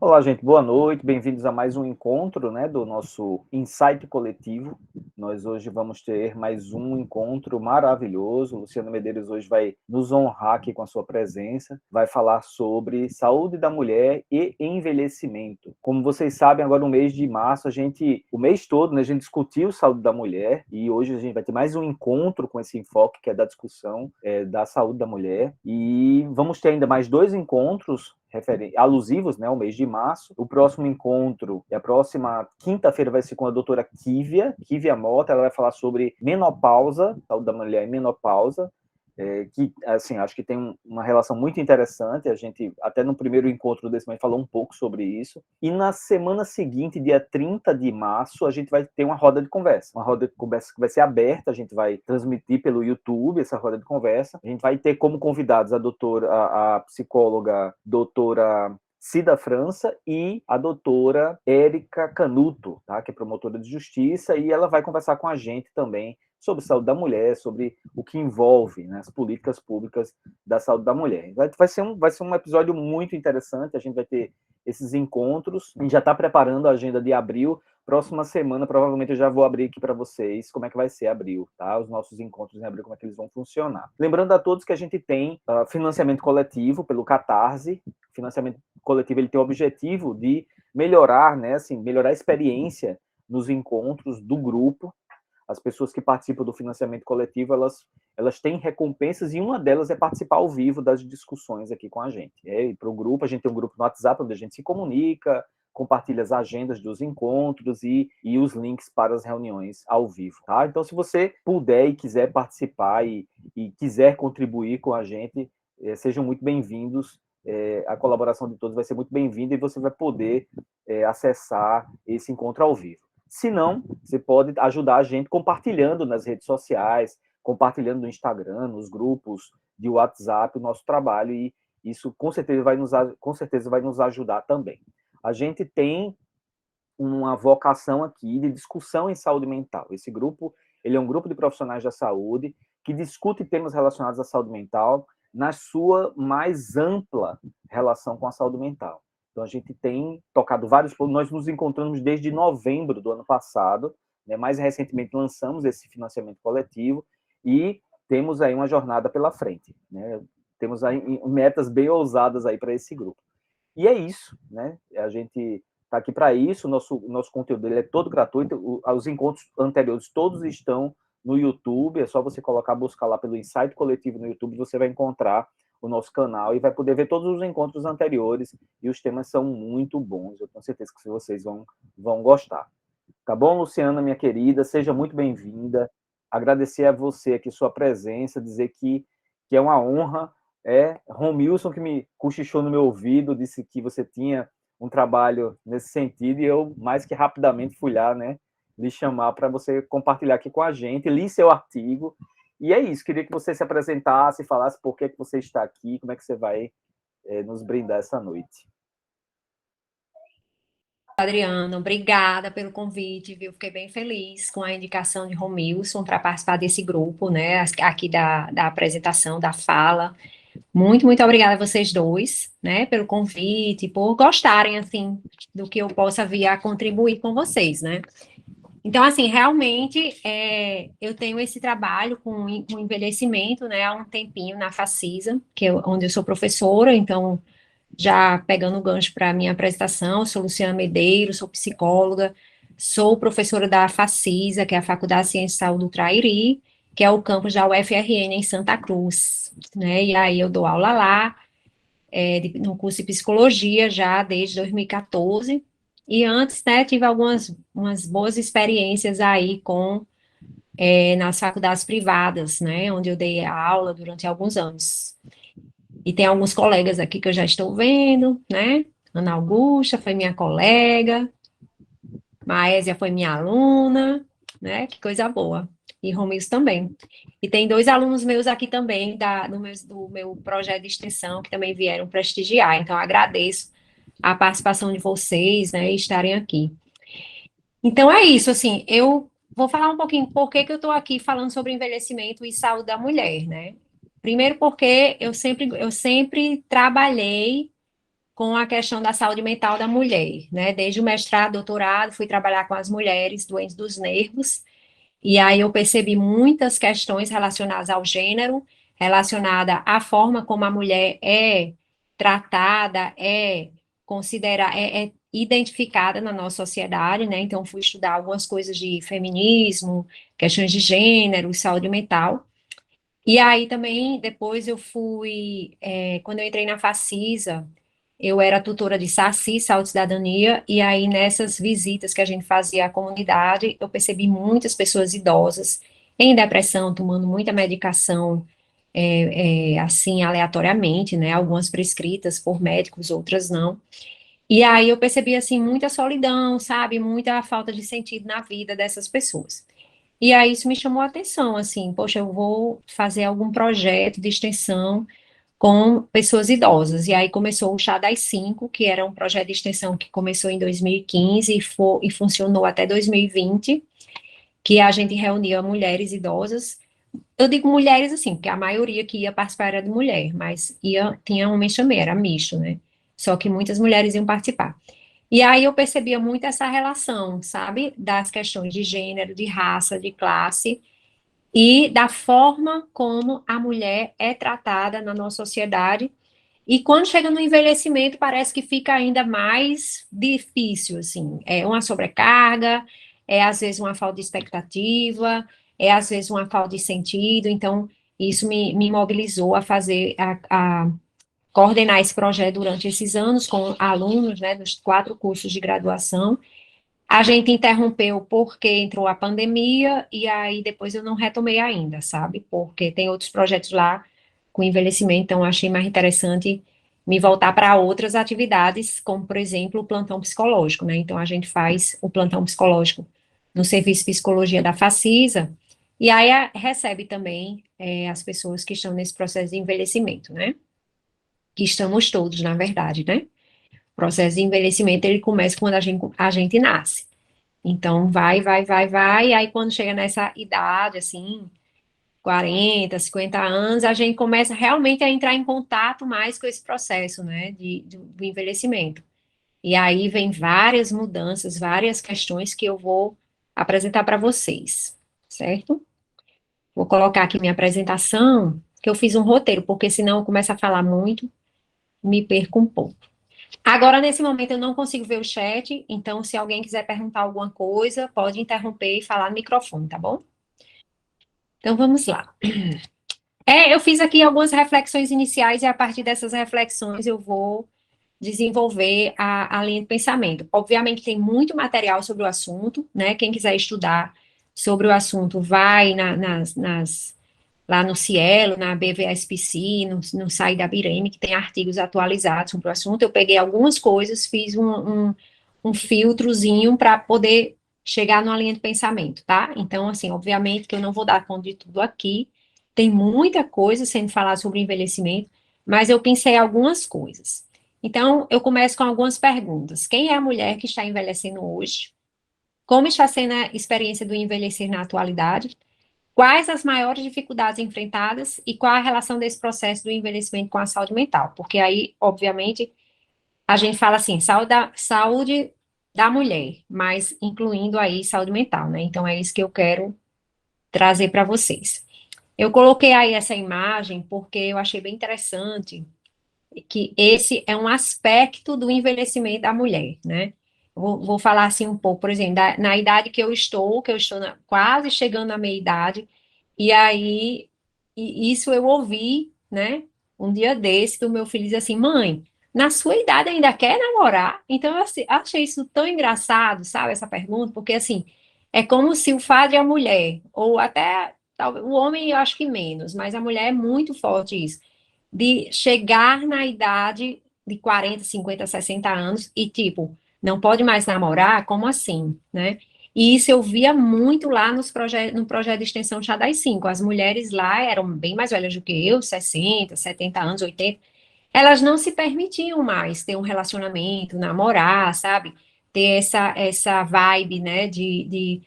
Olá, gente, boa noite, bem-vindos a mais um encontro, né, do nosso Insight Coletivo. Nós hoje vamos ter mais um encontro maravilhoso. O Luciano Medeiros hoje vai nos honrar aqui com a sua presença, vai falar sobre saúde da mulher e envelhecimento. Como vocês sabem, agora no mês de março, o mês todo, né, a gente discutiu saúde da mulher e hoje a gente vai ter mais um encontro com esse enfoque que é da discussão da saúde da mulher. E vamos ter ainda mais dois encontros alusivos, né, ao mês de março. O próximo encontro, a próxima quinta-feira, vai ser com a doutora Kívia Mota. Ela vai falar sobre menopausa, saúde da mulher e menopausa, que, assim, acho que tem uma relação muito interessante. A gente, até no primeiro encontro desse mês, falou um pouco sobre isso. E na semana seguinte, dia 30 de março, a gente vai ter uma roda de conversa. Uma roda de conversa que vai ser aberta, a gente vai transmitir pelo YouTube essa roda de conversa. A gente vai ter como convidados a psicóloga doutora Cida França e a doutora Érica Canuto, tá? Que é promotora de justiça, e ela vai conversar com a gente também sobre saúde da mulher, sobre o que envolve, né, as políticas públicas da saúde da mulher. Vai ser um episódio muito interessante, a gente vai ter esses encontros, a gente já está preparando a agenda de abril. Próxima semana, provavelmente, eu já vou abrir aqui para vocês como é que vai ser abril, tá? Os nossos encontros em abril, como é que eles vão funcionar. Lembrando a todos que a gente tem financiamento coletivo pelo Catarse. O financiamento coletivo ele tem o objetivo de melhorar, né, assim, melhorar a experiência nos encontros do grupo. As pessoas que participam do financiamento coletivo, elas têm recompensas, e uma delas é participar ao vivo das discussões aqui com a gente. E para o grupo, a gente tem um grupo no WhatsApp onde a gente se comunica, compartilha as agendas dos encontros e os links para as reuniões ao vivo, tá? Então, se você puder e quiser participar e quiser contribuir com a gente, sejam muito bem-vindos. A colaboração de todos vai ser muito bem-vinda e você vai poder acessar esse encontro ao vivo. Se não, você pode ajudar a gente compartilhando nas redes sociais, compartilhando no Instagram, nos grupos de WhatsApp, o nosso trabalho, e isso com certeza vai nos ajudar também. A gente tem uma vocação aqui de discussão em saúde mental. Esse grupo, ele é um grupo de profissionais da saúde que discute temas relacionados à saúde mental na sua mais ampla relação com a saúde mental. Então, a gente tem tocado vários pontos. Nós nos encontramos desde novembro do ano passado, né? Mais recentemente lançamos esse financiamento coletivo e temos aí uma jornada pela frente, né? Temos aí metas bem ousadas aí para esse grupo. E é isso, né? A gente está aqui para isso. Nosso conteúdo ele é todo gratuito. Os encontros anteriores todos estão no YouTube. É só você buscar lá pelo Insight Coletivo no YouTube, você vai encontrar o nosso canal e vai poder ver todos os encontros anteriores, e os temas são muito bons. Eu tenho certeza que vocês vão gostar. Tá bom, Luciana, minha querida? Seja muito bem-vinda. Agradecer a você aqui sua presença, dizer que é uma honra. Romilson que me cochichou no meu ouvido, disse que você tinha um trabalho nesse sentido, e eu, mais que rapidamente, fui lá, né, lhe chamar para você compartilhar aqui com a gente. Li seu artigo, e é isso. Queria que você se apresentasse, falasse por que você está aqui, como é que você vai nos brindar essa noite. Adriano, obrigada pelo convite, viu? Fiquei bem feliz com a indicação de Romilson para participar desse grupo, né? Aqui da apresentação, da fala. Muito, muito obrigada a vocês dois, né? Pelo convite, por gostarem, assim, do que eu possa vir a contribuir com vocês, né? Então, assim, realmente, eu tenho esse trabalho com envelhecimento, né? Há um tempinho na Facisa, onde eu sou professora, então já pegando o gancho para a minha apresentação, eu sou Luciana Medeiros, sou psicóloga, sou professora da Facisa, que é a Faculdade de Ciência e Saúde do Trairi, que é o campus da UFRN em Santa Cruz, né? E aí eu dou aula lá, no curso de psicologia já desde 2014, e antes, né, tive umas boas experiências aí nas faculdades privadas, né, onde eu dei aula durante alguns anos. E tem alguns colegas aqui que eu já estou vendo, né? Ana Augusta foi minha colega, Maésia foi minha aluna, né? Que coisa boa. E Romilson também. E tem dois alunos meus aqui também, do meu projeto de extensão, que também vieram prestigiar. Então, agradeço a participação de vocês, né? E estarem aqui. Então, é isso, assim, eu vou falar um pouquinho por que que eu estou aqui falando sobre envelhecimento e saúde da mulher, né? Primeiro porque eu sempre trabalhei com a questão da saúde mental da mulher, né? Desde o mestrado, doutorado, fui trabalhar com as mulheres doentes dos nervos, e aí eu percebi muitas questões relacionadas ao gênero, relacionada à forma como a mulher é tratada, é identificada na nossa sociedade, né? Então, fui estudar algumas coisas de feminismo, questões de gênero, saúde mental. E aí também, depois eu fui, quando eu entrei na Facisa, eu era tutora de SACI, Saúde e Cidadania, e aí nessas visitas que a gente fazia à comunidade, eu percebi muitas pessoas idosas em depressão, tomando muita medicação, assim, aleatoriamente, né? Algumas prescritas por médicos, outras não. E aí eu percebi, assim, muita solidão, sabe? Muita falta de sentido na vida dessas pessoas. E aí isso me chamou a atenção, assim, poxa, eu vou fazer algum projeto de extensão com pessoas idosas. E aí começou o Chá das Cinco, que era um projeto de extensão que começou em 2015 e funcionou até 2020, que a gente reunia mulheres idosas. Eu digo mulheres assim, porque a maioria que ia participar era de mulher, mas tinha homens também, era misto, né? Só que muitas mulheres iam participar. E aí eu percebia muito essa relação, sabe, das questões de gênero, de raça, de classe, e da forma como a mulher é tratada na nossa sociedade. E quando chega no envelhecimento, parece que fica ainda mais difícil, assim. É uma sobrecarga, é às vezes uma falta de expectativa, é às vezes uma falta de sentido. Então, isso me mobilizou a fazer, a coordenar esse projeto durante esses anos com alunos, né, dos 4 cursos de graduação. A gente interrompeu porque entrou a pandemia e aí depois eu não retomei ainda, sabe? Porque tem outros projetos lá com envelhecimento, então achei mais interessante me voltar para outras atividades, como por exemplo o plantão psicológico, né? Então a gente faz o plantão psicológico no Serviço de Psicologia da Facisa e aí recebe também as pessoas que estão nesse processo de envelhecimento, né? Que estamos todos, na verdade, né? O processo de envelhecimento ele começa quando a gente nasce. Então, vai, e aí quando chega nessa idade, assim, 40, 50 anos, a gente começa realmente a entrar em contato mais com esse processo, né, do envelhecimento. E aí vem várias mudanças, várias questões que eu vou apresentar para vocês, certo? Vou colocar aqui minha apresentação, que eu fiz um roteiro, porque senão eu começo a falar muito, me perco um pouco. Agora, nesse momento, eu não consigo ver o chat, então, se alguém quiser perguntar alguma coisa, pode interromper e falar no microfone, tá bom? Então, vamos lá. Eu fiz aqui algumas reflexões iniciais e a partir dessas reflexões eu vou desenvolver a linha de pensamento. Obviamente, tem muito material sobre o assunto, né? Quem quiser estudar sobre o assunto, vai lá no Cielo, na BVSPC, no site da Bireme, que tem artigos atualizados sobre o assunto. Eu peguei algumas coisas, fiz um filtrozinho para poder chegar numa linha de pensamento, tá? Então, assim, obviamente que eu não vou dar conta de tudo aqui, tem muita coisa sendo falada sobre envelhecimento, mas eu pensei algumas coisas. Então, eu começo com algumas perguntas. Quem é a mulher que está envelhecendo hoje? Como está sendo a experiência do envelhecer na atualidade? Quais as maiores dificuldades enfrentadas e qual a relação desse processo do envelhecimento com a saúde mental? Porque aí, obviamente, a gente fala assim, saúde da mulher, mas incluindo aí saúde mental, né? Então é isso que eu quero trazer para vocês. Eu coloquei aí essa imagem porque eu achei bem interessante que esse é um aspecto do envelhecimento da mulher, né? Vou falar assim um pouco, por exemplo, na idade que eu estou quase chegando na meia idade, e aí isso eu ouvi, né? Um dia desse do meu filho diz assim, mãe, na sua idade ainda quer namorar? Então eu achei isso tão engraçado, sabe, essa pergunta, porque assim, é como se o fato de a mulher, ou até talvez o homem eu acho que menos, mas a mulher é muito forte isso de chegar na idade de 40, 50, 60 anos e, tipo, não pode mais namorar? Como assim, né? E isso eu via muito lá no projeto de extensão Chá das Cinco. As mulheres lá eram bem mais velhas do que eu, 60, 70 anos, 80. Elas não se permitiam mais ter um relacionamento, namorar, sabe? Ter essa vibe, né, de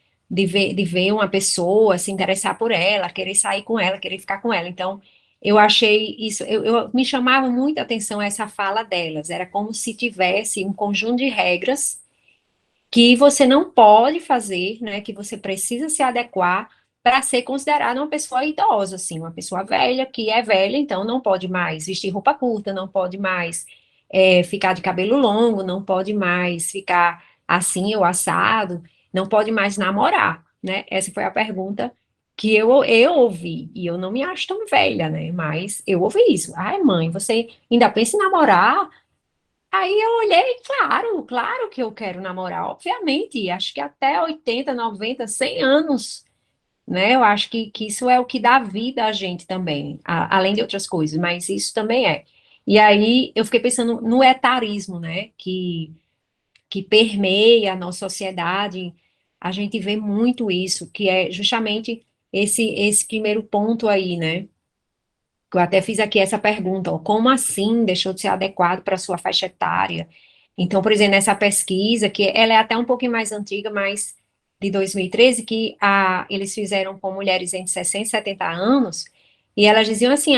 ver uma pessoa, se interessar por ela, querer sair com ela, querer ficar com ela. Então, eu achei isso, me chamava muita atenção essa fala delas, era como se tivesse um conjunto de regras que você não pode fazer, né, que você precisa se adequar para ser considerada uma pessoa idosa, assim, uma pessoa velha, que é velha, então não pode mais vestir roupa curta, não pode mais ficar de cabelo longo, não pode mais ficar assim ou assado, não pode mais namorar, né? Essa foi a pergunta que eu ouvi, e eu não me acho tão velha, né? Mas eu ouvi isso. Ai, mãe, você ainda pensa em namorar? Aí eu olhei, claro, claro que eu quero namorar, obviamente, acho que até 80, 90, 100 anos, né? Eu acho que isso é o que dá vida a gente também, além de outras coisas, mas isso também é. E aí eu fiquei pensando no etarismo, né? Que permeia a nossa sociedade, a gente vê muito isso, que é justamente esse primeiro ponto aí, né? Eu até fiz aqui essa pergunta, ó, como assim deixou de ser adequado para a sua faixa etária? Então, por exemplo, nessa pesquisa, que ela é até um pouquinho mais antiga, mas de 2013, que eles fizeram com mulheres entre 60 e 70 anos, e elas diziam assim,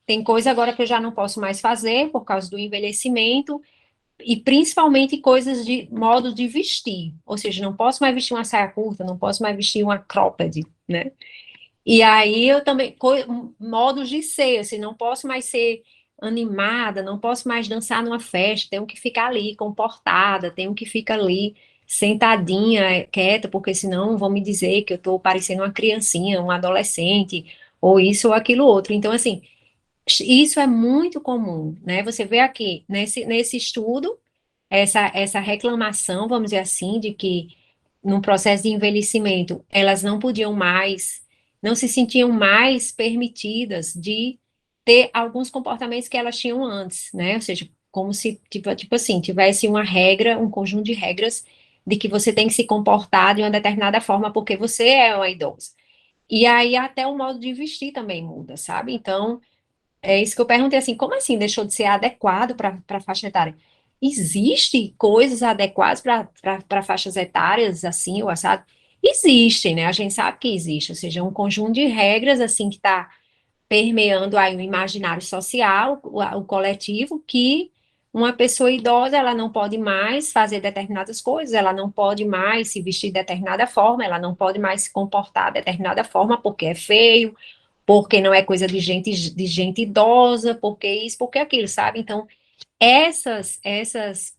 tem coisa agora que eu já não posso mais fazer por causa do envelhecimento, e principalmente coisas de modo de vestir, ou seja, não posso mais vestir uma saia curta, não posso mais vestir uma cropped, né? E aí eu também, modos de ser, assim, não posso mais ser animada, não posso mais dançar numa festa, tenho que ficar ali comportada, tenho que ficar ali sentadinha, quieta, porque senão vão me dizer que eu estou parecendo uma criancinha, um adolescente, ou isso ou aquilo outro. Então, assim, isso é muito comum, né? Você vê aqui, nesse estudo, essa reclamação, vamos dizer assim, de que num processo de envelhecimento, elas não podiam mais, não se sentiam mais permitidas de ter alguns comportamentos que elas tinham antes, né? Ou seja, como se, tipo assim, tivesse uma regra, um conjunto de regras de que você tem que se comportar de uma determinada forma porque você é uma idosa. E aí até o modo de vestir também muda, sabe? Então, é isso que eu perguntei assim, como assim deixou de ser adequado para a faixa etária? Existe coisas adequadas para faixas etárias, assim, ou assado? Existem, né? A gente sabe que existe, ou seja, um conjunto de regras, assim, que está permeando aí o imaginário social, o coletivo, que uma pessoa idosa, ela não pode mais fazer determinadas coisas, ela não pode mais se vestir de determinada forma, ela não pode mais se comportar de determinada forma porque é feio, porque não é coisa de gente idosa, porque isso, porque aquilo, sabe? Então, essas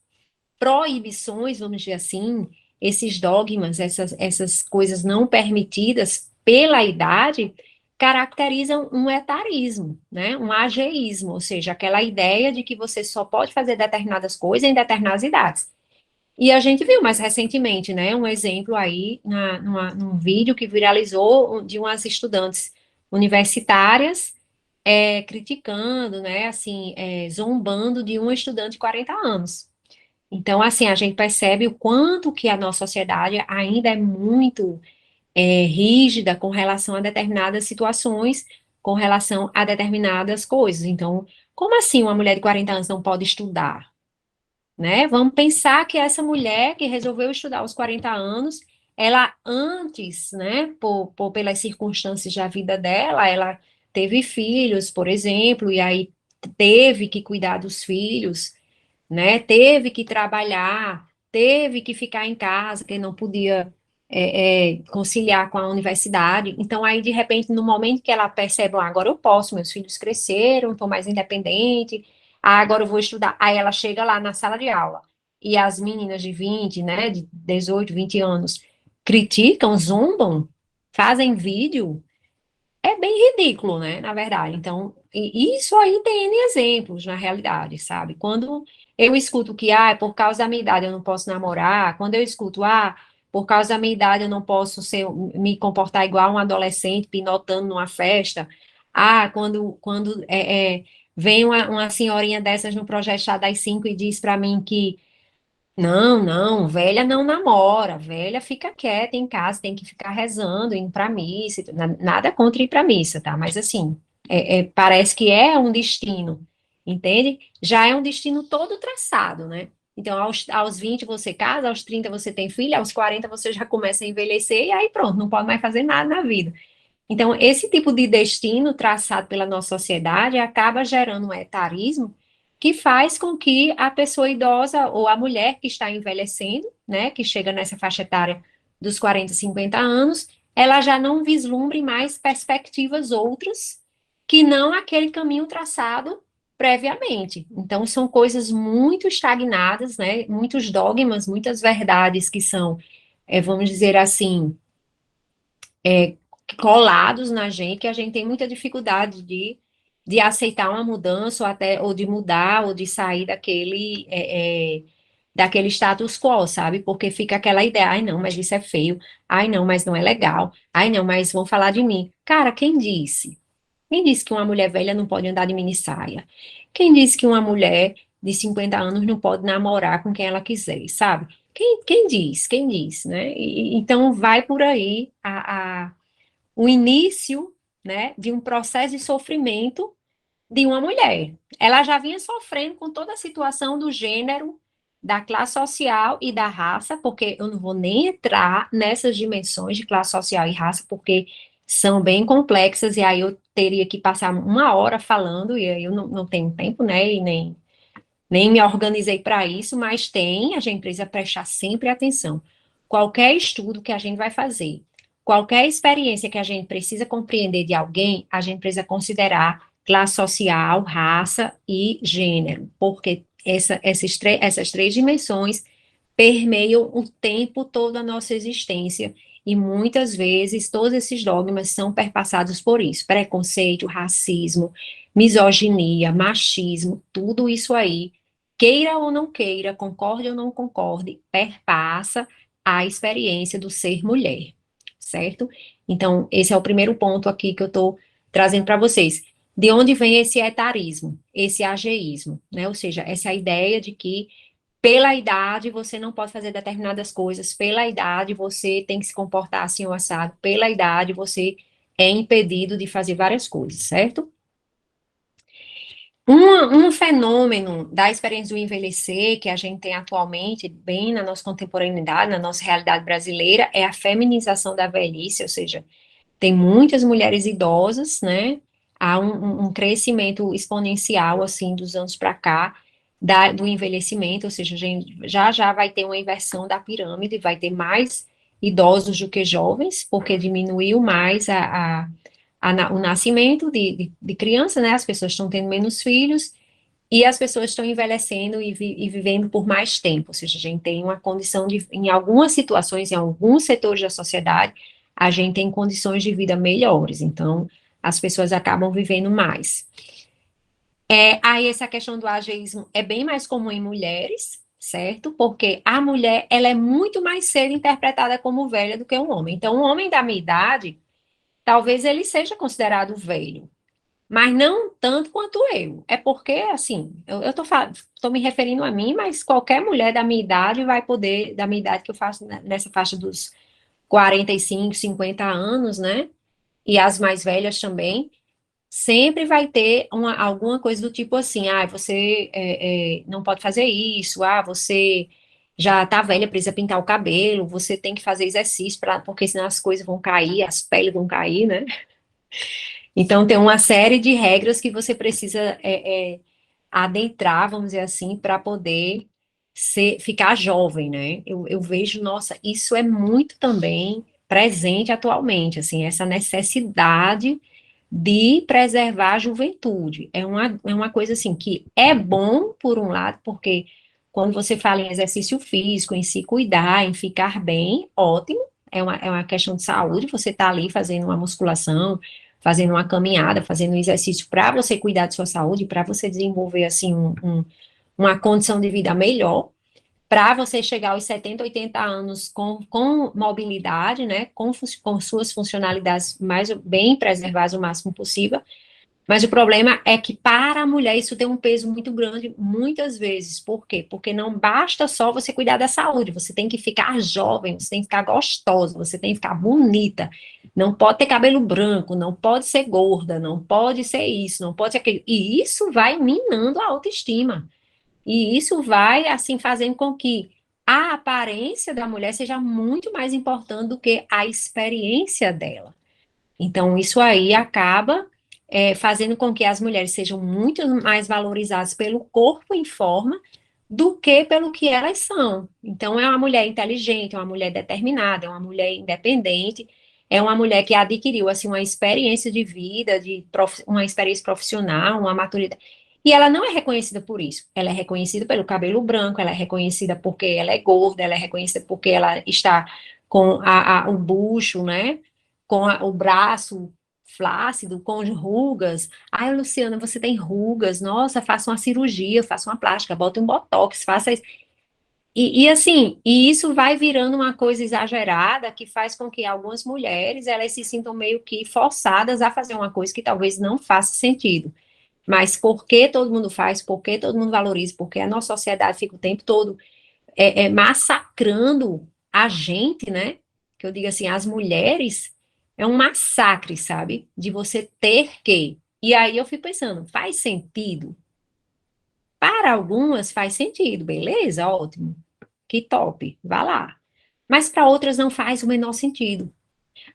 proibições, vamos dizer assim, esses dogmas, essas coisas não permitidas pela idade, caracterizam um etarismo, né? Um ageísmo, ou seja, aquela ideia de que você só pode fazer determinadas coisas em determinadas idades. E a gente viu mais recentemente, né, um exemplo aí num vídeo que viralizou de umas estudantes universitárias criticando, né, assim, zombando de um estudante de 40 anos. Então, assim, a gente percebe o quanto que a nossa sociedade ainda é muito rígida com relação a determinadas situações, com relação a determinadas coisas. Então, como assim uma mulher de 40 anos não pode estudar? Né? Vamos pensar que essa mulher que resolveu estudar aos 40 anos, ela antes, né, pelas circunstâncias da vida dela, ela teve filhos, por exemplo, e aí teve que cuidar dos filhos, né? Teve que trabalhar, teve que ficar em casa, que não podia conciliar com a universidade. Então, aí, de repente, no momento que ela percebe, "Ah, agora eu posso, meus filhos cresceram, estou mais independente, agora eu vou estudar." Aí ela chega lá na sala de aula e as meninas de 20, né, de 18, 20 anos, criticam, zombam, fazem vídeo, é bem ridículo, né, na verdade. Então, isso aí tem N exemplos na realidade, sabe? Quando eu escuto que, por causa da minha idade eu não posso namorar, quando eu escuto, por causa da minha idade eu não posso me comportar igual um adolescente pinotando numa festa, quando vem uma senhorinha dessas no projeto Chá das 5 e diz para mim que não, não, velha não namora, velha fica quieta em casa, tem que ficar rezando, indo para missa, nada contra ir para missa, tá? Mas assim, parece que é um destino, entende? Já é um destino todo traçado, né? Então, aos 20 você casa, aos 30 você tem filho, aos 40 você já começa a envelhecer, e aí pronto, não pode mais fazer nada na vida. Então, esse tipo de destino traçado pela nossa sociedade acaba gerando um etarismo que faz com que a pessoa idosa ou a mulher que está envelhecendo, né, que chega nessa faixa etária dos 40, 50 anos, ela já não vislumbre mais perspectivas outras que não aquele caminho traçado previamente. Então, são coisas muito estagnadas, né, muitos dogmas, muitas verdades que são, vamos dizer assim, colados na gente, que a gente tem muita dificuldade de aceitar uma mudança, ou até, ou de mudar, ou de sair daquele status quo, sabe? Porque fica aquela ideia, ai não, mas isso é feio, ai não, mas não é legal, ai não, mas vão falar de mim. Cara, quem disse? Quem disse que uma mulher velha não pode andar de mini saia? Quem disse que uma mulher de 50 anos não pode namorar com quem ela quiser, sabe? Quem diz? Quem diz, né? Então vai por aí o início, né, de um processo de sofrimento de uma mulher. Ela já vinha sofrendo com toda a situação do gênero, da classe social e da raça, porque eu não vou nem entrar nessas dimensões de classe social e raça, porque são bem complexas, e aí eu teria que passar uma hora falando, e aí eu não tenho tempo, né, e nem me organizei para isso, mas a gente precisa prestar sempre atenção. Qualquer estudo que a gente vai fazer, qualquer experiência que a gente precisa compreender de alguém, a gente precisa considerar classe social, raça e gênero, porque essas três dimensões permeiam o tempo todo a nossa existência, e muitas vezes todos esses dogmas são perpassados por isso: preconceito, racismo, misoginia, machismo, tudo isso aí, queira ou não queira, concorde ou não concorde, perpassa a experiência do ser mulher, certo? Então, esse é o primeiro ponto aqui que eu estou trazendo para vocês. De onde vem esse etarismo, esse ageísmo, né? Ou seja, essa ideia de que pela idade você não pode fazer determinadas coisas, pela idade você tem que se comportar assim ou assado, pela idade você é impedido de fazer várias coisas, certo? Um fenômeno da experiência do envelhecer que a gente tem atualmente, bem na nossa contemporaneidade, na nossa realidade brasileira, é a feminização da velhice, ou seja, tem muitas mulheres idosas, né? Há um crescimento exponencial, assim, dos anos para cá, do envelhecimento, ou seja, a gente já vai ter uma inversão da pirâmide, vai ter mais idosos do que jovens, porque diminuiu mais o nascimento de criança, né? As pessoas estão tendo menos filhos e as pessoas estão envelhecendo e vivendo por mais tempo. Ou seja, a gente tem uma condição de, em algumas situações, em alguns setores da sociedade, a gente tem condições de vida melhores. Então, as pessoas acabam vivendo mais. Aí essa questão do ageísmo é bem mais comum em mulheres, certo? Porque a mulher, ela é muito mais cedo interpretada como velha do que um homem. Então, um homem da minha idade, talvez ele seja considerado velho, mas não tanto quanto eu. É porque, assim, eu tô me referindo a mim, mas qualquer mulher da minha idade vai poder, da minha idade que eu faço nessa faixa dos 45, 50 anos, né? E as mais velhas também, sempre vai ter alguma coisa do tipo assim, você não pode fazer isso, você já tá velha, precisa pintar o cabelo, você tem que fazer exercício, porque senão as coisas vão cair, as peles vão cair, né? Então, tem uma série de regras que você precisa adentrar, vamos dizer assim, para poder ficar jovem, né? Eu vejo, nossa, isso é muito também presente atualmente, assim, essa necessidade de preservar a juventude. É uma coisa, assim, que é bom, por um lado, porque quando você fala em exercício físico, em se cuidar, em ficar bem, ótimo, é uma questão de saúde, você está ali fazendo uma musculação, fazendo uma caminhada, fazendo um exercício para você cuidar de sua saúde, para você desenvolver, assim, uma condição de vida melhor, para você chegar aos 70, 80 anos com mobilidade, né, com suas funcionalidades mais bem preservadas o máximo possível. Mas o problema é que para a mulher isso tem um peso muito grande, muitas vezes. Por quê? Porque não basta só você cuidar da saúde, você tem que ficar jovem, você tem que ficar gostosa, você tem que ficar bonita. Não pode ter cabelo branco, não pode ser gorda, não pode ser isso, não pode ser aquilo. E isso vai minando a autoestima. E isso vai, assim, fazendo com que a aparência da mulher seja muito mais importante do que a experiência dela. Então, isso aí acaba fazendo com que as mulheres sejam muito mais valorizadas pelo corpo em forma do que pelo que elas são. Então, é uma mulher inteligente, é uma mulher determinada, é uma mulher independente, é uma mulher que adquiriu, assim, uma experiência de vida, uma experiência profissional, uma maturidade. E ela não é reconhecida por isso. Ela é reconhecida pelo cabelo branco, ela é reconhecida porque ela é gorda, ela é reconhecida porque ela está com o bucho, né? Com o braço flácido, com rugas. Ai, Luciana, você tem rugas. Nossa, faça uma cirurgia, faça uma plástica, bota um botox, faça isso. E assim, e isso vai virando uma coisa exagerada que faz com que algumas mulheres elas se sintam meio que forçadas a fazer uma coisa que talvez não faça sentido. Mas porque todo mundo faz, porque todo mundo valoriza, porque a nossa sociedade fica o tempo todo massacrando a gente, né? Que eu digo assim, as mulheres é um massacre, sabe? De você ter que. E aí eu fico pensando, faz sentido? Para algumas faz sentido, beleza, ótimo, que top, vá lá. Mas para outras não faz o menor sentido.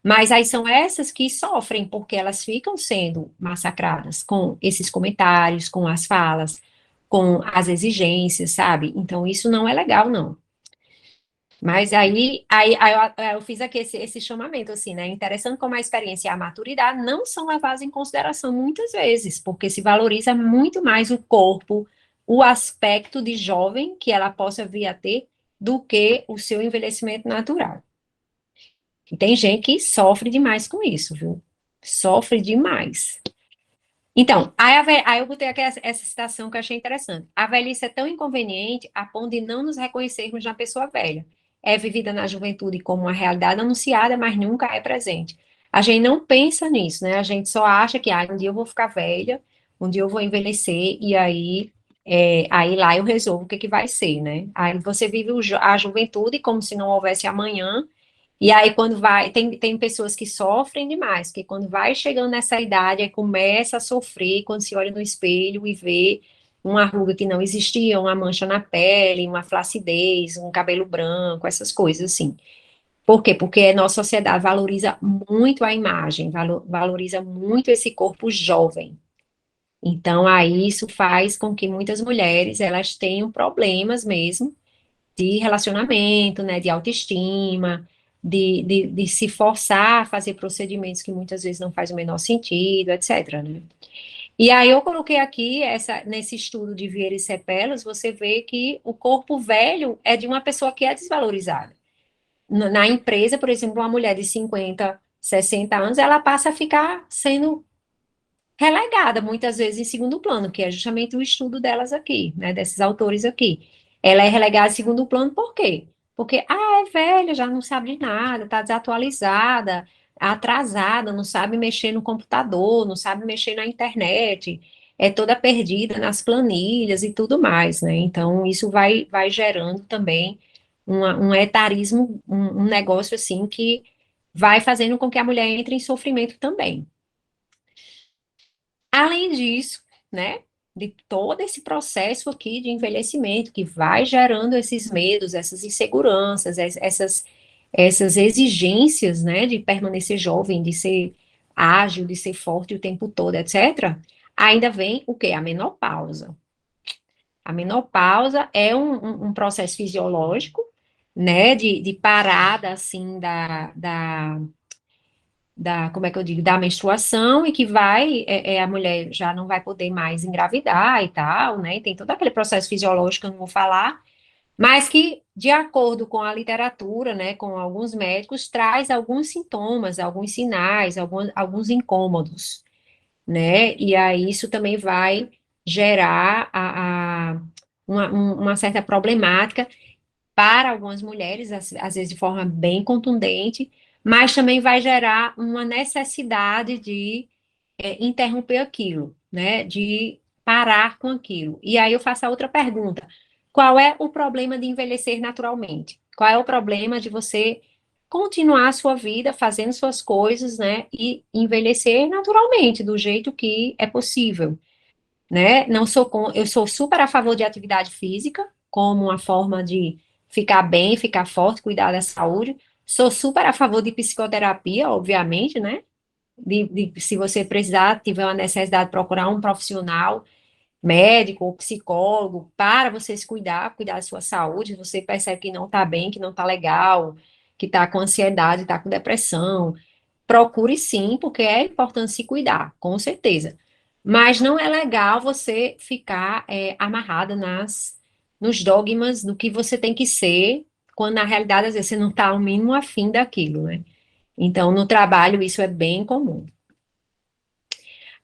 Mas aí são essas que sofrem, porque elas ficam sendo massacradas com esses comentários, com as falas, com as exigências, sabe? Então isso não é legal, não. Mas aí eu fiz aqui esse chamamento, assim, né? Interessante como a experiência e a maturidade não são levadas em consideração muitas vezes, porque se valoriza muito mais o corpo, o aspecto de jovem que ela possa vir a ter, do que o seu envelhecimento natural. E tem gente que sofre demais com isso, viu? Sofre demais. Então, aí eu botei aqui essa citação que eu achei interessante. A velhice é tão inconveniente a ponto de não nos reconhecermos na pessoa velha. É vivida na juventude como uma realidade anunciada, mas nunca é presente. A gente não pensa nisso, né? A gente só acha que um dia eu vou ficar velha, um dia eu vou envelhecer, e aí lá eu resolvo o que que vai ser, né? Aí você vive a juventude como se não houvesse amanhã, e aí, quando vai, tem pessoas que sofrem demais, que quando vai chegando nessa idade, aí começa a sofrer, quando se olha no espelho e vê uma ruga que não existia, uma mancha na pele, uma flacidez, um cabelo branco, essas coisas assim. Por quê? Porque a nossa sociedade valoriza muito a imagem, valoriza muito esse corpo jovem. Então, aí isso faz com que muitas mulheres, elas tenham problemas mesmo, de relacionamento, né, de autoestima, de se forçar a fazer procedimentos que muitas vezes não faz o menor sentido, etc, né? E aí eu coloquei aqui, nesse estudo de Vieira e Cepelos, você vê que o corpo velho é de uma pessoa que é desvalorizada. Na empresa, por exemplo, uma mulher de 50, 60 anos, ela passa a ficar sendo relegada, muitas vezes, em segundo plano, que é justamente o estudo delas aqui, né, desses autores aqui. Ela é relegada em segundo plano por quê? Porque, é velha, já não sabe de nada, está desatualizada, atrasada, não sabe mexer no computador, não sabe mexer na internet, é toda perdida nas planilhas e tudo mais, né? Então, isso vai gerando também um etarismo, um negócio assim que vai fazendo com que a mulher entre em sofrimento também. Além disso, né, de todo esse processo aqui de envelhecimento que vai gerando esses medos, essas inseguranças, essas exigências, né, de permanecer jovem, de ser ágil, de ser forte o tempo todo, etc., ainda vem o quê? A menopausa. A menopausa é um processo fisiológico, né, de parada, assim, como é que eu digo, da menstruação e que a mulher já não vai poder mais engravidar e tal, né? E tem todo aquele processo fisiológico que eu não vou falar, mas que, de acordo com a literatura, né, com alguns médicos, traz alguns sintomas, alguns sinais, alguns incômodos, né? E aí isso também vai gerar uma certa problemática para algumas mulheres, às vezes de forma bem contundente, mas também vai gerar uma necessidade de interromper aquilo, né? De parar com aquilo. E aí eu faço a outra pergunta: qual é o problema de envelhecer naturalmente? Qual é o problema de você continuar a sua vida fazendo suas coisas, né? E envelhecer naturalmente, do jeito que é possível, né? Não sou eu sou super a favor de atividade física, como uma forma de ficar bem, ficar forte, cuidar da saúde. Sou super a favor de psicoterapia, obviamente, né? se você precisar, tiver uma necessidade de procurar um profissional, médico ou psicólogo, para você se cuidar da sua saúde, você percebe que não está bem, que não está legal, que está com ansiedade, está com depressão, procure sim, porque é importante se cuidar, com certeza. Mas não é legal você ficar amarrada nos dogmas do que você tem que ser, quando na realidade, às vezes, você não está ao mínimo afim daquilo, né? Então, no trabalho, isso é bem comum.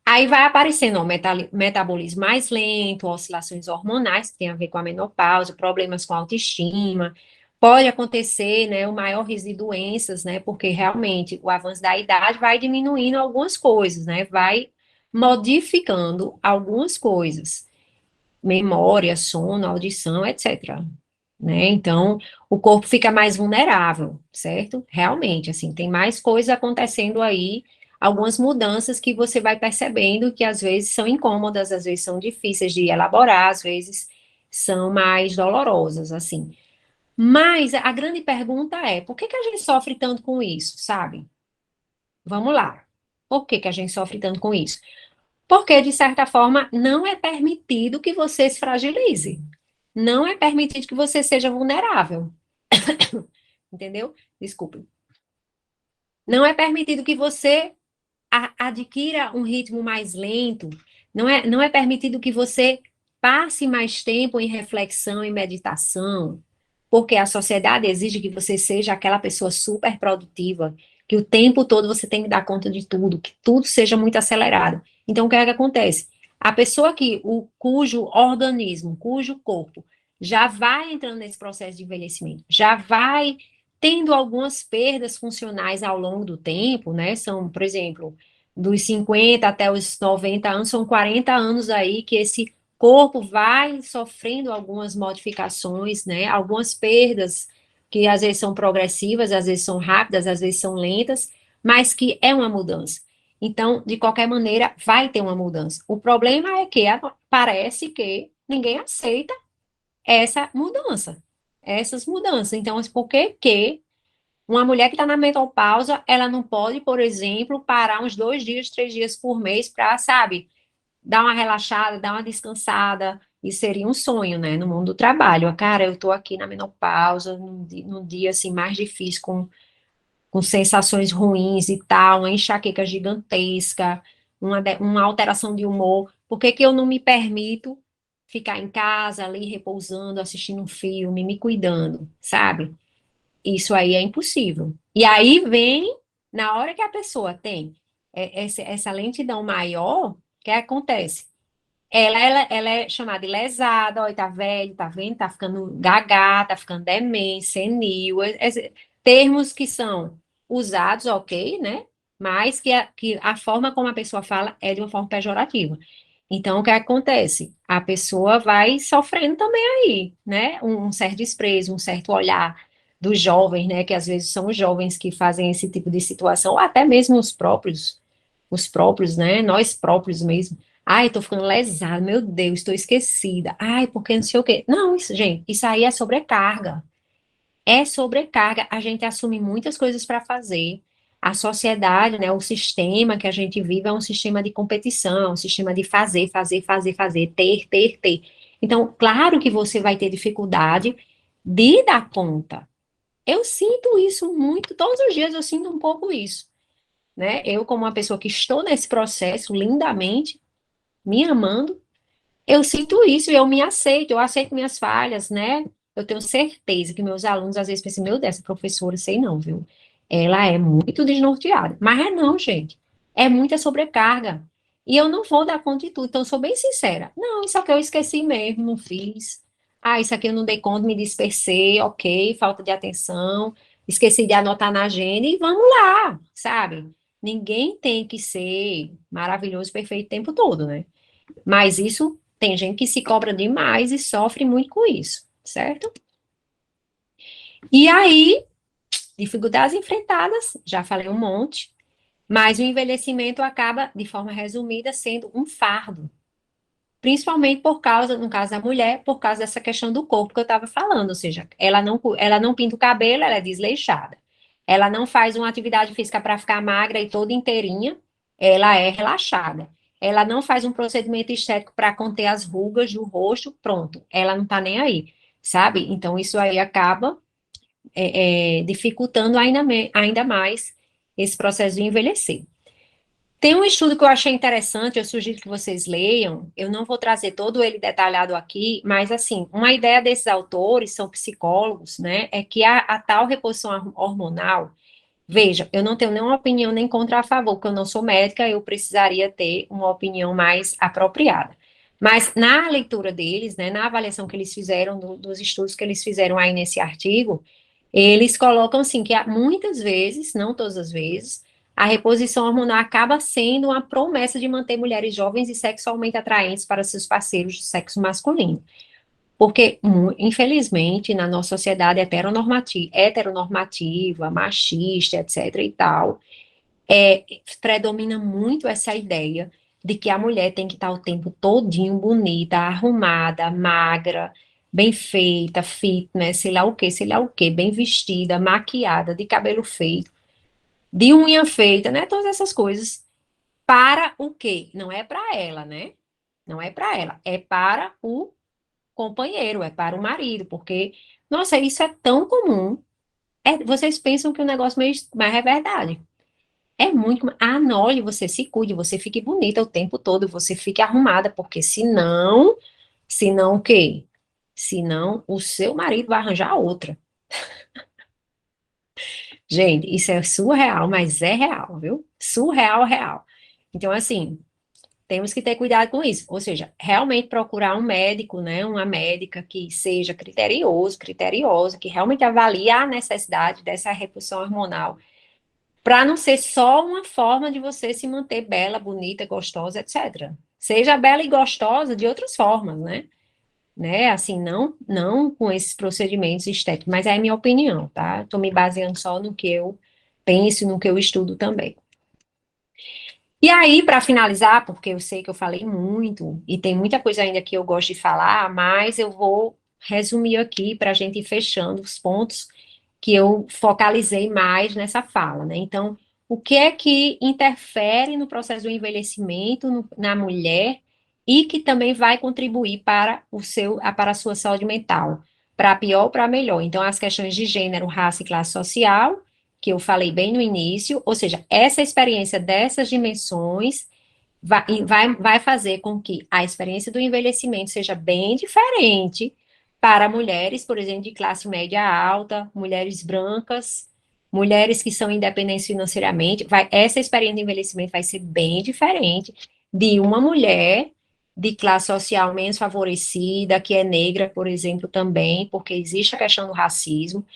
Aí vai aparecendo ó, metabolismo mais lento, oscilações hormonais, que tem a ver com a menopausa, problemas com autoestima. Pode acontecer, né, o maior risco de doenças, né, porque realmente o avanço da idade vai diminuindo algumas coisas, né, vai modificando algumas coisas, memória, sono, audição, etc. Né? Então, o corpo fica mais vulnerável, certo? Realmente, assim, tem mais coisas acontecendo aí, algumas mudanças que você vai percebendo que às vezes são incômodas, às vezes são difíceis de elaborar, às vezes são mais dolorosas, assim. Mas a grande pergunta é, por que que a gente sofre tanto com isso, sabe? Vamos lá. Por que que a gente sofre tanto com isso? Porque, de certa forma, não é permitido que você se fragilize. Não é permitido que você seja vulnerável. Entendeu? Desculpe. Não é permitido que você adquira um ritmo mais lento. Não é permitido que você passe mais tempo em reflexão e meditação, porque a sociedade exige que você seja aquela pessoa super produtiva, que o tempo todo você tem que dar conta de tudo, que tudo seja muito acelerado. Então, o que é que acontece? A pessoa cujo organismo, cujo corpo já vai entrando nesse processo de envelhecimento, já vai tendo algumas perdas funcionais ao longo do tempo, né? São, por exemplo, dos 50 até os 90 anos, são 40 anos aí que esse corpo vai sofrendo algumas modificações, né? Algumas perdas que às vezes são progressivas, às vezes são rápidas, às vezes são lentas, mas que é uma mudança. Então, de qualquer maneira, vai ter uma mudança. O problema é que parece que ninguém aceita essa mudança, essas mudanças. Então, por que uma mulher que está na menopausa, ela não pode, por exemplo, parar uns 2 dias, 3 dias por mês para, sabe, dar uma relaxada, dar uma descansada? Isso seria um sonho, né, no mundo do trabalho. Cara, eu estou aqui na menopausa, num dia assim mais difícil, com sensações ruins e tal, uma enxaqueca gigantesca, uma alteração de humor. Por que que eu não me permito ficar em casa ali repousando, assistindo um filme, me cuidando, sabe? Isso aí é impossível. E aí vem, na hora que a pessoa tem essa lentidão maior, o que acontece? Ela é chamada de lesada, olha, tá velho, tá vendo? Tá ficando gaga, tá ficando demente, senil, termos que são usados, ok, né? Mas que a forma como a pessoa fala é de uma forma pejorativa. Então, o que acontece? A pessoa vai sofrendo também aí, né? Um certo desprezo, um certo olhar dos jovens, né? Que às vezes são os jovens que fazem esse tipo de situação, ou até mesmo os próprios, né? Nós próprios mesmo. Ai, tô ficando lesada, meu Deus, estou esquecida. Ai, porque não sei o quê. Não, isso, gente, isso aí é sobrecarga. É sobrecarga. A gente assume muitas coisas para fazer. A sociedade, né, o sistema que a gente vive é um sistema de competição, um sistema de fazer, fazer, fazer, fazer, ter, ter, ter. Então, claro que você vai ter dificuldade de dar conta. Eu sinto isso muito, todos os dias eu sinto um pouco isso, né? Eu, como uma pessoa que estou nesse processo lindamente, me amando, eu sinto isso e eu me aceito, eu aceito minhas falhas, né? Eu tenho certeza que meus alunos às vezes pensam, meu Deus, essa professora, sei não, viu? Ela é muito desnorteada. Mas é não, gente. É muita sobrecarga. E eu não vou dar conta de tudo, então eu sou bem sincera. Não, isso aqui eu esqueci mesmo, não fiz. Ah, isso aqui eu não dei conta, me dispersei, ok, falta de atenção, esqueci de anotar na agenda e vamos lá, sabe? Ninguém tem que ser maravilhoso, perfeito o tempo todo, né? Mas isso tem gente que se cobra demais e sofre muito com isso, certo? E aí, dificuldades enfrentadas, já falei um monte, mas o envelhecimento acaba, de forma resumida, sendo um fardo. Principalmente por causa, no caso da mulher, por causa dessa questão do corpo que eu estava falando, ou seja, ela não pinta o cabelo, ela é desleixada. ela não faz uma atividade física para ficar magra e toda inteirinha, ela é relaxada. Ela não faz um procedimento estético para conter as rugas do rosto, pronto, ela não está nem aí, sabe? Então, isso aí acaba dificultando ainda mais esse processo de envelhecer. Tem um estudo que eu achei interessante, eu sugiro que vocês leiam, eu não vou trazer todo ele detalhado aqui, mas, assim, uma ideia desses autores, são psicólogos, né, é que a tal reposição hormonal, veja, eu não tenho nenhuma opinião nem contra a favor, porque eu não sou médica, eu precisaria ter uma opinião mais apropriada. Mas na leitura deles, né, na avaliação que eles fizeram, dos estudos que eles fizeram aí nesse artigo, eles colocam assim que muitas vezes, não todas as vezes, a reposição hormonal acaba sendo uma promessa de manter mulheres jovens e sexualmente atraentes para seus parceiros do sexo masculino. Porque, infelizmente, na nossa sociedade heteronormativa, machista, etc. e tal, predomina muito essa ideia de que a mulher tem que estar o tempo todinho bonita, arrumada, magra, bem feita, fitness, sei lá o quê, bem vestida, maquiada, de cabelo feito, de unha feita, né? Todas essas coisas. Para o quê? Não é para ela, né? Não é para ela, é para o companheiro, é para o marido, porque, nossa, isso é tão comum. Vocês pensam que o negócio meio, mas é verdade. É muito. Ah, não, olha, você se cuide, você fique bonita o tempo todo, você fique arrumada, porque senão o quê? Senão o seu marido vai arranjar outra. Gente, isso é surreal, mas é real, viu? Surreal, real. Então, assim, temos que ter cuidado com isso. Ou seja, realmente procurar um médico, né? Uma médica que seja criteriosa, que realmente avalie a necessidade dessa reposição hormonal para não ser só uma forma de você se manter bela, bonita, gostosa, etc. Seja bela e gostosa de outras formas, né? Assim, não com esses procedimentos estéticos, mas é a minha opinião, tá? Estou me baseando só no que eu penso, no que eu estudo também. E aí, para finalizar, porque eu sei que eu falei muito e tem muita coisa ainda que eu gosto de falar, mas eu vou resumir aqui para a gente ir fechando os pontos que eu focalizei mais nessa fala, né? Então, o que é que interfere no processo do envelhecimento na mulher e que também vai contribuir para a sua saúde mental, para pior ou para melhor? Então, as questões de gênero, raça e classe social, que eu falei bem no início, ou seja, essa experiência dessas dimensões vai fazer com que a experiência do envelhecimento seja bem diferente para mulheres, por exemplo, de classe média alta, mulheres brancas, mulheres que são independentes financeiramente. Essa experiência de envelhecimento vai ser bem diferente de uma mulher de classe social menos favorecida, que é negra, por exemplo, também, porque existe a questão do racismo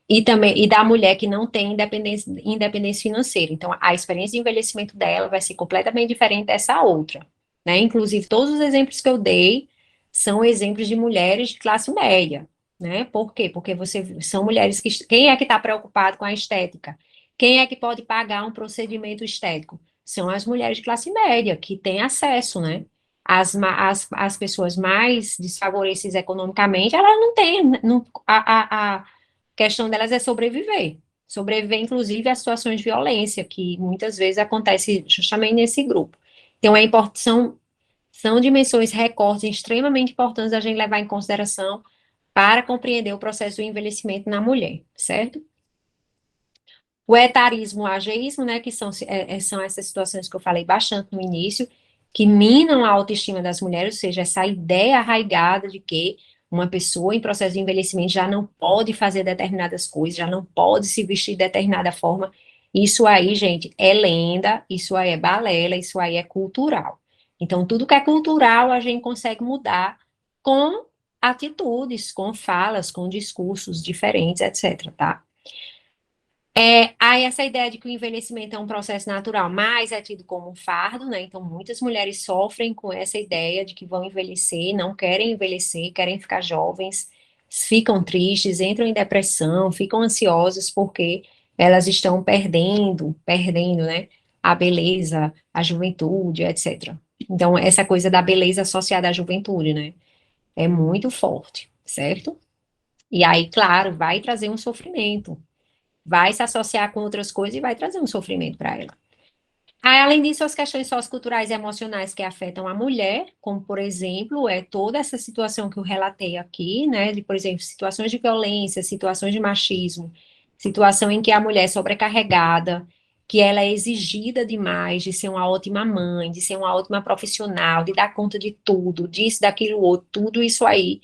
e da mulher que não tem independência financeira. Então, a experiência de envelhecimento dela vai ser completamente diferente dessa outra, né? Inclusive, todos os exemplos que eu dei são exemplos de mulheres de classe média, né? Por quê? Porque são mulheres quem é que está preocupado com a estética? Quem é que pode pagar um procedimento estético? São as mulheres de classe média, que têm acesso, né? As pessoas mais desfavorecidas economicamente, elas não têm, a questão delas é sobreviver. Sobreviver, inclusive, a situações de violência, que muitas vezes acontece justamente nesse grupo. Então, são dimensões, recortes extremamente importantes a gente levar em consideração para compreender o processo do envelhecimento na mulher, certo? O etarismo, o ageísmo, né, que são essas situações que eu falei bastante no início, que minam a autoestima das mulheres, ou seja, essa ideia arraigada de que uma pessoa em processo de envelhecimento já não pode fazer determinadas coisas, já não pode se vestir de determinada forma. Isso aí, gente, é lenda, isso aí é balela, isso aí é cultural. Então, tudo que é cultural a gente consegue mudar com atitudes, com falas, com discursos diferentes, etc, tá? Aí essa ideia de que o envelhecimento é um processo natural, mas é tido como um fardo, né? Então, muitas mulheres sofrem com essa ideia de que vão envelhecer, não querem envelhecer, querem ficar jovens, ficam tristes, entram em depressão, ficam ansiosas porque elas estão perdendo, né? A beleza, a juventude, etc. Então, essa coisa da beleza associada à juventude, né? É muito forte, certo? E aí, claro, vai trazer um sofrimento. vai se associar com outras coisas e vai trazer um sofrimento para ela. Aí, além disso, as questões socioculturais e emocionais que afetam a mulher, como, por exemplo, toda essa situação que eu relatei aqui, né, de, por exemplo, situações de violência, situações de machismo, situação em que a mulher é sobrecarregada, que ela é exigida demais de ser uma ótima mãe, de ser uma ótima profissional, de dar conta de tudo, disso, daquilo, outro, tudo isso aí,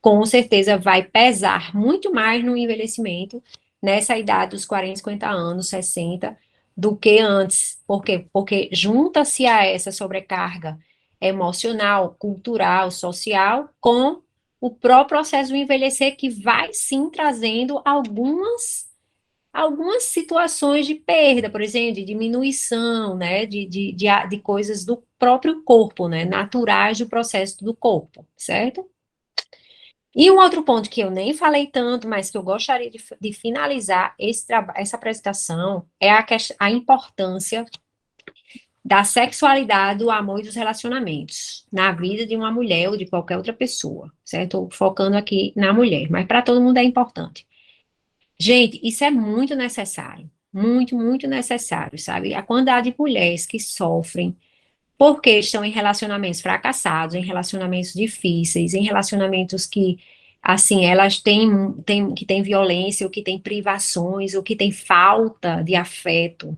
com certeza vai pesar muito mais no envelhecimento, nessa idade dos 40, 50 anos, 60, do que antes. Por quê? Porque junta-se a essa sobrecarga emocional, cultural, social, com o próprio processo do envelhecer, que vai sim trazendo algumas situações de perda, por exemplo, de diminuição, né, de coisas do próprio corpo, né, naturais do processo do corpo, certo? E um outro ponto que eu nem falei tanto, mas que eu gostaria de finalizar essa apresentação é a importância da sexualidade, do amor e dos relacionamentos na vida de uma mulher ou de qualquer outra pessoa, certo? Focando aqui na mulher, mas para todo mundo é importante. Gente, isso é muito necessário, muito, muito necessário, sabe? A quantidade de mulheres que sofrem porque estão em relacionamentos fracassados, em relacionamentos difíceis, em relacionamentos que, assim, elas têm violência, ou que têm privações, ou que têm falta de afeto.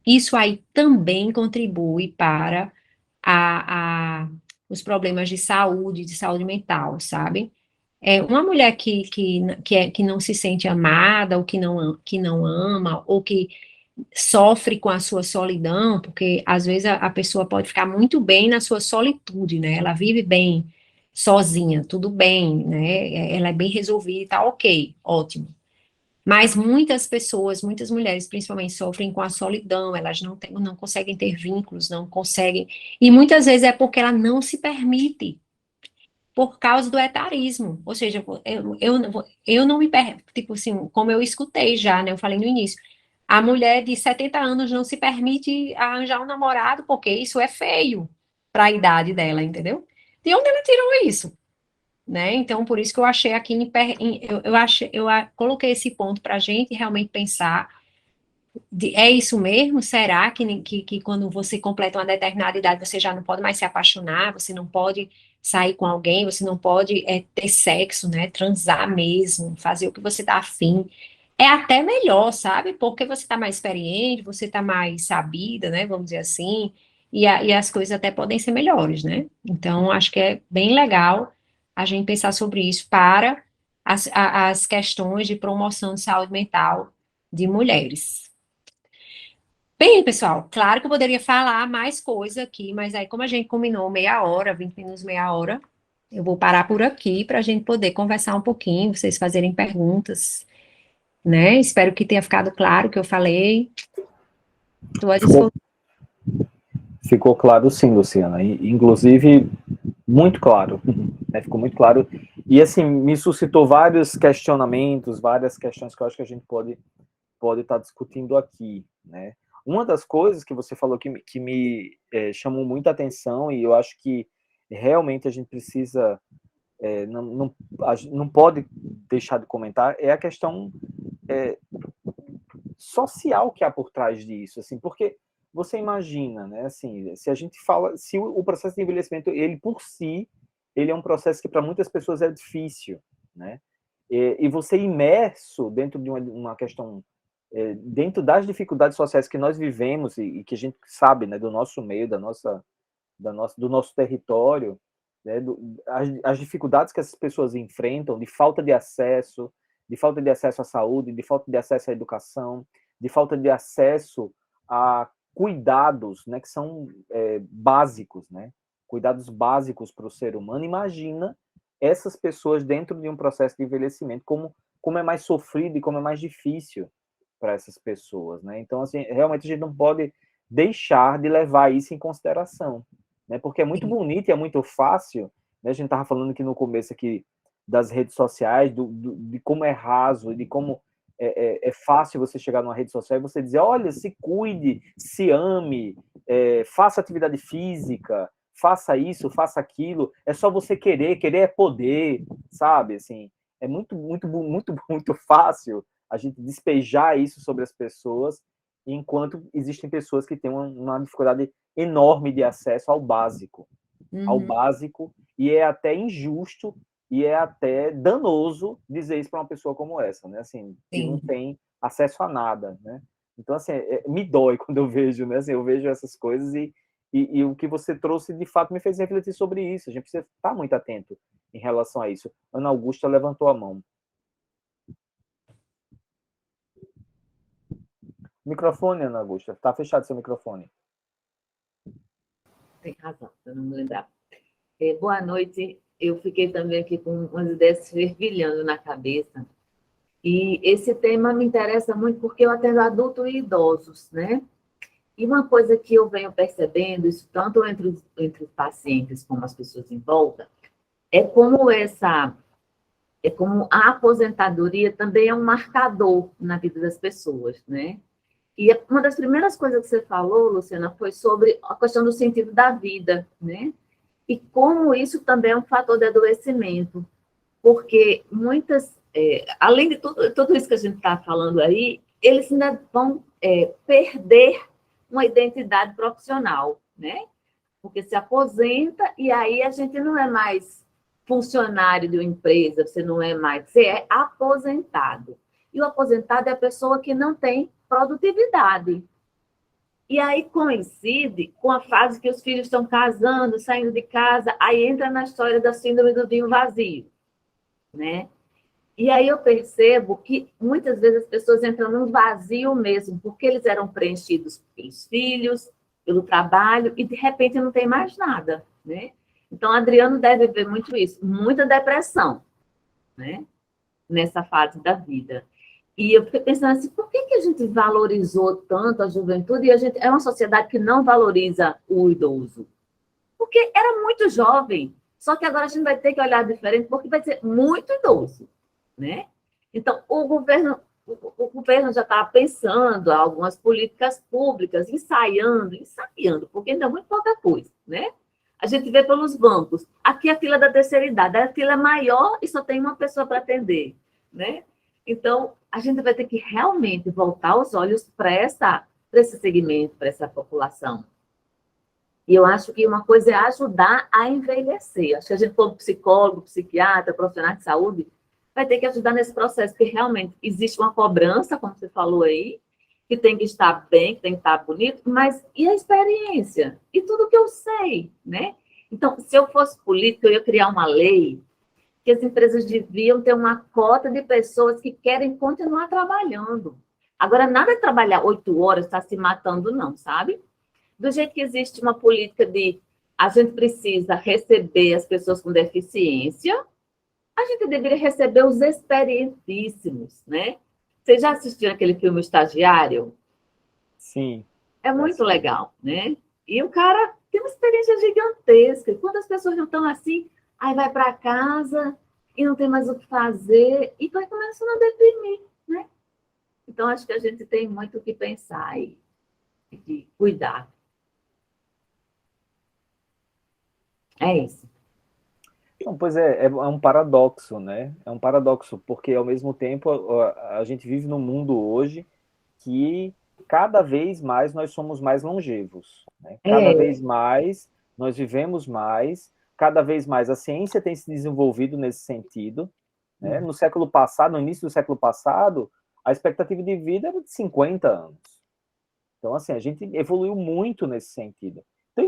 Isso aí também contribui para a, a- os problemas de saúde mental, sabe? Uma mulher que não se sente amada, ou que não ama, ou que sofre com a sua solidão, porque às vezes a pessoa pode ficar muito bem na sua solitude, né? Ela vive bem sozinha, tudo bem, né? Ela é bem resolvida e tá ok, ótimo. Mas muitas pessoas, muitas mulheres, principalmente, sofrem com a solidão, elas não conseguem ter vínculos, não conseguem. E muitas vezes é porque ela não se permite, por causa do etarismo. Ou seja, eu não me permito, tipo assim, como eu escutei já, né? Eu falei no início. A mulher de 70 anos não se permite arranjar um namorado porque isso é feio para a idade dela, entendeu? De onde ela tirou isso? Né? Então, por isso que eu achei aqui, coloquei esse ponto para a gente realmente pensar, é isso mesmo? Será que quando você completa uma determinada idade, você já não pode mais se apaixonar, você não pode sair com alguém, você não pode ter sexo, né? Transar mesmo, fazer o que você está afim. É até melhor, sabe? Porque você está mais experiente, você está mais sabida, né? Vamos dizer assim, e as coisas até podem ser melhores, né? Então, acho que é bem legal a gente pensar sobre isso para as questões de promoção de saúde mental de mulheres. Bem, pessoal, claro que eu poderia falar mais coisa aqui, mas aí, como a gente combinou meia hora, 20 minutos, meia hora, eu vou parar por aqui para a gente poder conversar um pouquinho, vocês fazerem perguntas, né? Espero que tenha ficado claro o que eu falei. Estou à Ficou, disposição. ficou claro sim, Luciana. Inclusive, muito claro. Né? Ficou muito claro. E, assim, me suscitou vários questionamentos, várias questões que eu acho que a gente pode estar discutindo aqui, né? Uma das coisas que você falou que me chamou muita atenção, e eu acho que realmente a gente precisa, não pode deixar de comentar, é a questão social que há por trás disso, assim, porque você imagina, né, assim, se a gente fala, se o processo de envelhecimento, ele por si, ele é um processo que para muitas pessoas é difícil, né, e você imerso dentro de uma questão, dentro das dificuldades sociais que nós vivemos e que a gente sabe, né, do nosso meio, do nosso território, né, as dificuldades que essas pessoas enfrentam de falta de acesso à saúde, de falta de acesso à educação, de falta de acesso a cuidados, né, que são básicos, né, cuidados básicos para o ser humano. Imagina essas pessoas dentro de um processo de envelhecimento, como é mais sofrido e como é mais difícil para essas pessoas, né? Então, assim, realmente a gente não pode deixar de levar isso em consideração, né? Porque é muito bonito e é muito fácil, né? A gente estava falando aqui no começo aqui das redes sociais, de como é raso, de como é fácil você chegar numa rede social e você dizer, olha, se cuide, se ame, faça atividade física, faça isso, faça aquilo, é só você querer é poder, sabe? Assim, é muito, muito, muito, muito fácil a gente despejar isso sobre as pessoas, enquanto existem pessoas que têm uma dificuldade enorme de acesso ao básico, e é até injusto e é até danoso dizer isso para uma pessoa como essa, né? Assim, que não tem acesso a nada, né? Então, assim, me dói quando eu vejo, né? Assim, eu vejo essas coisas e o que você trouxe, de fato, me fez refletir sobre isso. A gente precisa estar muito atento em relação a isso. Ana Augusta levantou a mão. Microfone, Ana Augusta. Está fechado seu microfone. Tem razão, eu não me lembrava. Boa noite. Eu fiquei também aqui com umas ideias fervilhando na cabeça. E esse tema me interessa muito porque eu atendo adultos e idosos, né? E uma coisa que eu venho percebendo, isso tanto entre os pacientes como as pessoas em volta, é como a aposentadoria também é um marcador na vida das pessoas, né? E uma das primeiras coisas que você falou, Luciana, foi sobre a questão do sentido da vida, né? E como isso também é um fator de adoecimento, porque além de tudo isso que a gente está falando aí, eles ainda vão perder uma identidade profissional, né? Porque se aposenta e aí a gente não é mais funcionário de uma empresa, você não é mais, você é aposentado. E o aposentado é a pessoa que não tem produtividade. E aí coincide com a fase que os filhos estão casando, saindo de casa, aí entra na história da síndrome do ninho vazio, né? E aí eu percebo que muitas vezes as pessoas entram num vazio mesmo, porque eles eram preenchidos pelos filhos, pelo trabalho, e de repente não tem mais nada, né? Então, Adriano deve ver muito isso, muita depressão, né? Nessa fase da vida. E eu fiquei pensando assim, por que a gente valorizou tanto a juventude e a gente é uma sociedade que não valoriza o idoso? Porque era muito jovem, só que agora a gente vai ter que olhar diferente, porque vai ser muito idoso, né? Então, o governo já está pensando algumas políticas públicas, ensaiando, porque ainda é muito pouca coisa, né? A gente vê pelos bancos, aqui a fila da terceira idade, a fila é maior e só tem uma pessoa para atender, né? Então, a gente vai ter que realmente voltar os olhos para esse segmento, para essa população. E eu acho que uma coisa é ajudar a envelhecer. Acho que a gente, como psicólogo, psiquiatra, profissional de saúde, vai ter que ajudar nesse processo, porque realmente existe uma cobrança, como você falou aí, que tem que estar bem, que tem que estar bonito, mas e a experiência? E tudo que eu sei, né? Então, se eu fosse política, eu ia criar uma lei que as empresas deviam ter uma cota de pessoas que querem continuar trabalhando. Agora, nada de trabalhar 8 horas, estar se matando, não, sabe? Do jeito que existe uma política de a gente precisa receber as pessoas com deficiência, a gente deveria receber os experientíssimos, né? Vocês já assistiram aquele filme O Estagiário? Sim. É muito legal, né? E o cara tem uma experiência gigantesca. Quantas pessoas não estão assim, aí vai para casa e não tem mais o que fazer e vai começando a deprimir, né? Então, acho que a gente tem muito o que pensar e de cuidar. É isso. Não, pois é um paradoxo, né? É um paradoxo, porque ao mesmo tempo a gente vive num mundo hoje que cada vez mais nós somos mais longevos, né? Cada vez mais nós vivemos mais, cada vez mais a ciência tem se desenvolvido nesse sentido, né? No século passado, no início do século passado, a expectativa de vida era de 50 anos. Então, assim, a gente evoluiu muito nesse sentido. Então,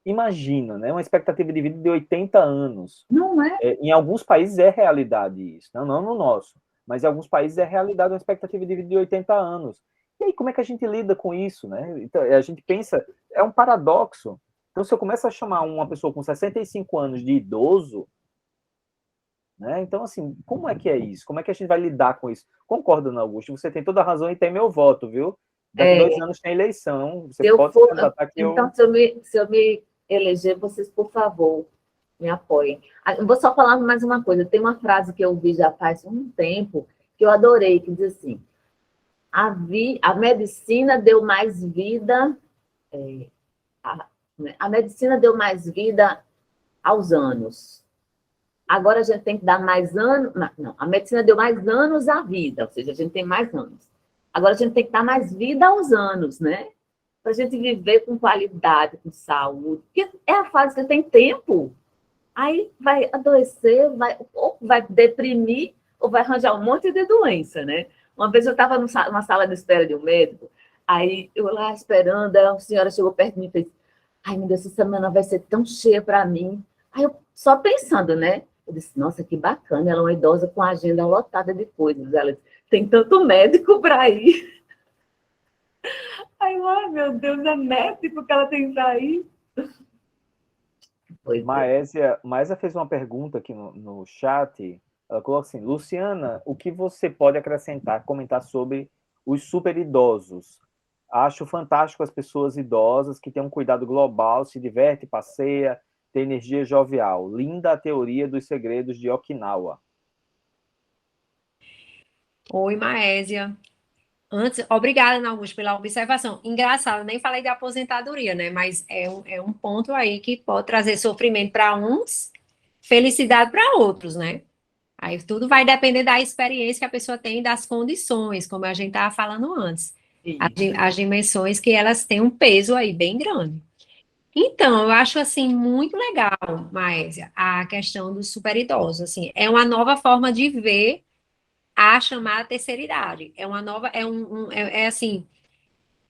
imagina, né? Uma expectativa de vida de 80 anos. Não é? Em alguns países é realidade isso, não no nosso, mas em alguns países é realidade uma expectativa de vida de 80 anos. E aí, como é que a gente lida com isso, né? Então, a gente pensa, é um paradoxo. Então, se eu começo a chamar uma pessoa com 65 anos de idoso, né? Então, assim, como é que é isso? Como é que a gente vai lidar com isso? Concordo, Ana Augusto, você tem toda a razão e tem meu voto, viu? Daqui 2 anos tem eleição, você pode se candidatar que então, se eu me eleger, vocês, por favor, me apoiem. Eu vou só falar mais uma coisa. Tem uma frase que eu ouvi já faz um tempo, que eu adorei, que diz assim, a medicina deu mais vida... a medicina deu mais vida aos anos. Agora a gente tem que dar mais anos. Não, a medicina deu mais anos à vida, ou seja, a gente tem mais anos. Agora a gente tem que dar mais vida aos anos, né? Para a gente viver com qualidade, com saúde. Porque é a fase que tem tempo. Aí vai adoecer, ou vai deprimir, ou vai arranjar um monte de doença, né? Uma vez eu estava numa sala de espera de um médico, aí eu lá esperando, a senhora chegou perto de mim e fez: ai, meu Deus, essa semana vai ser tão cheia para mim. Aí eu só pensando, né? Eu disse: nossa, que bacana, ela é uma idosa com a agenda lotada de coisas. Ela disse: tem tanto médico para ir. Aí eu, ai, meu Deus, é médico que ela tem para ir. Pois é. Maésia fez uma pergunta aqui no chat. Ela colocou assim: Luciana, o que você pode acrescentar, comentar sobre os super idosos? Acho fantástico as pessoas idosas que têm um cuidado global, se diverte, passeia, tem energia jovial. Linda a teoria dos segredos de Okinawa. Oi, Maésia. Antes, obrigada, Ana Augusto, pela observação. Engraçado, eu nem falei de aposentadoria, né? Mas é um ponto aí que pode trazer sofrimento para uns, felicidade para outros, né? Aí tudo vai depender da experiência que a pessoa tem e das condições, como a gente estava falando antes. As dimensões que elas têm um peso aí bem grande. Então, eu acho assim muito legal, Maésia, a questão dos super idosos. Assim, é uma nova forma de ver a chamada terceira idade. É uma nova, é assim,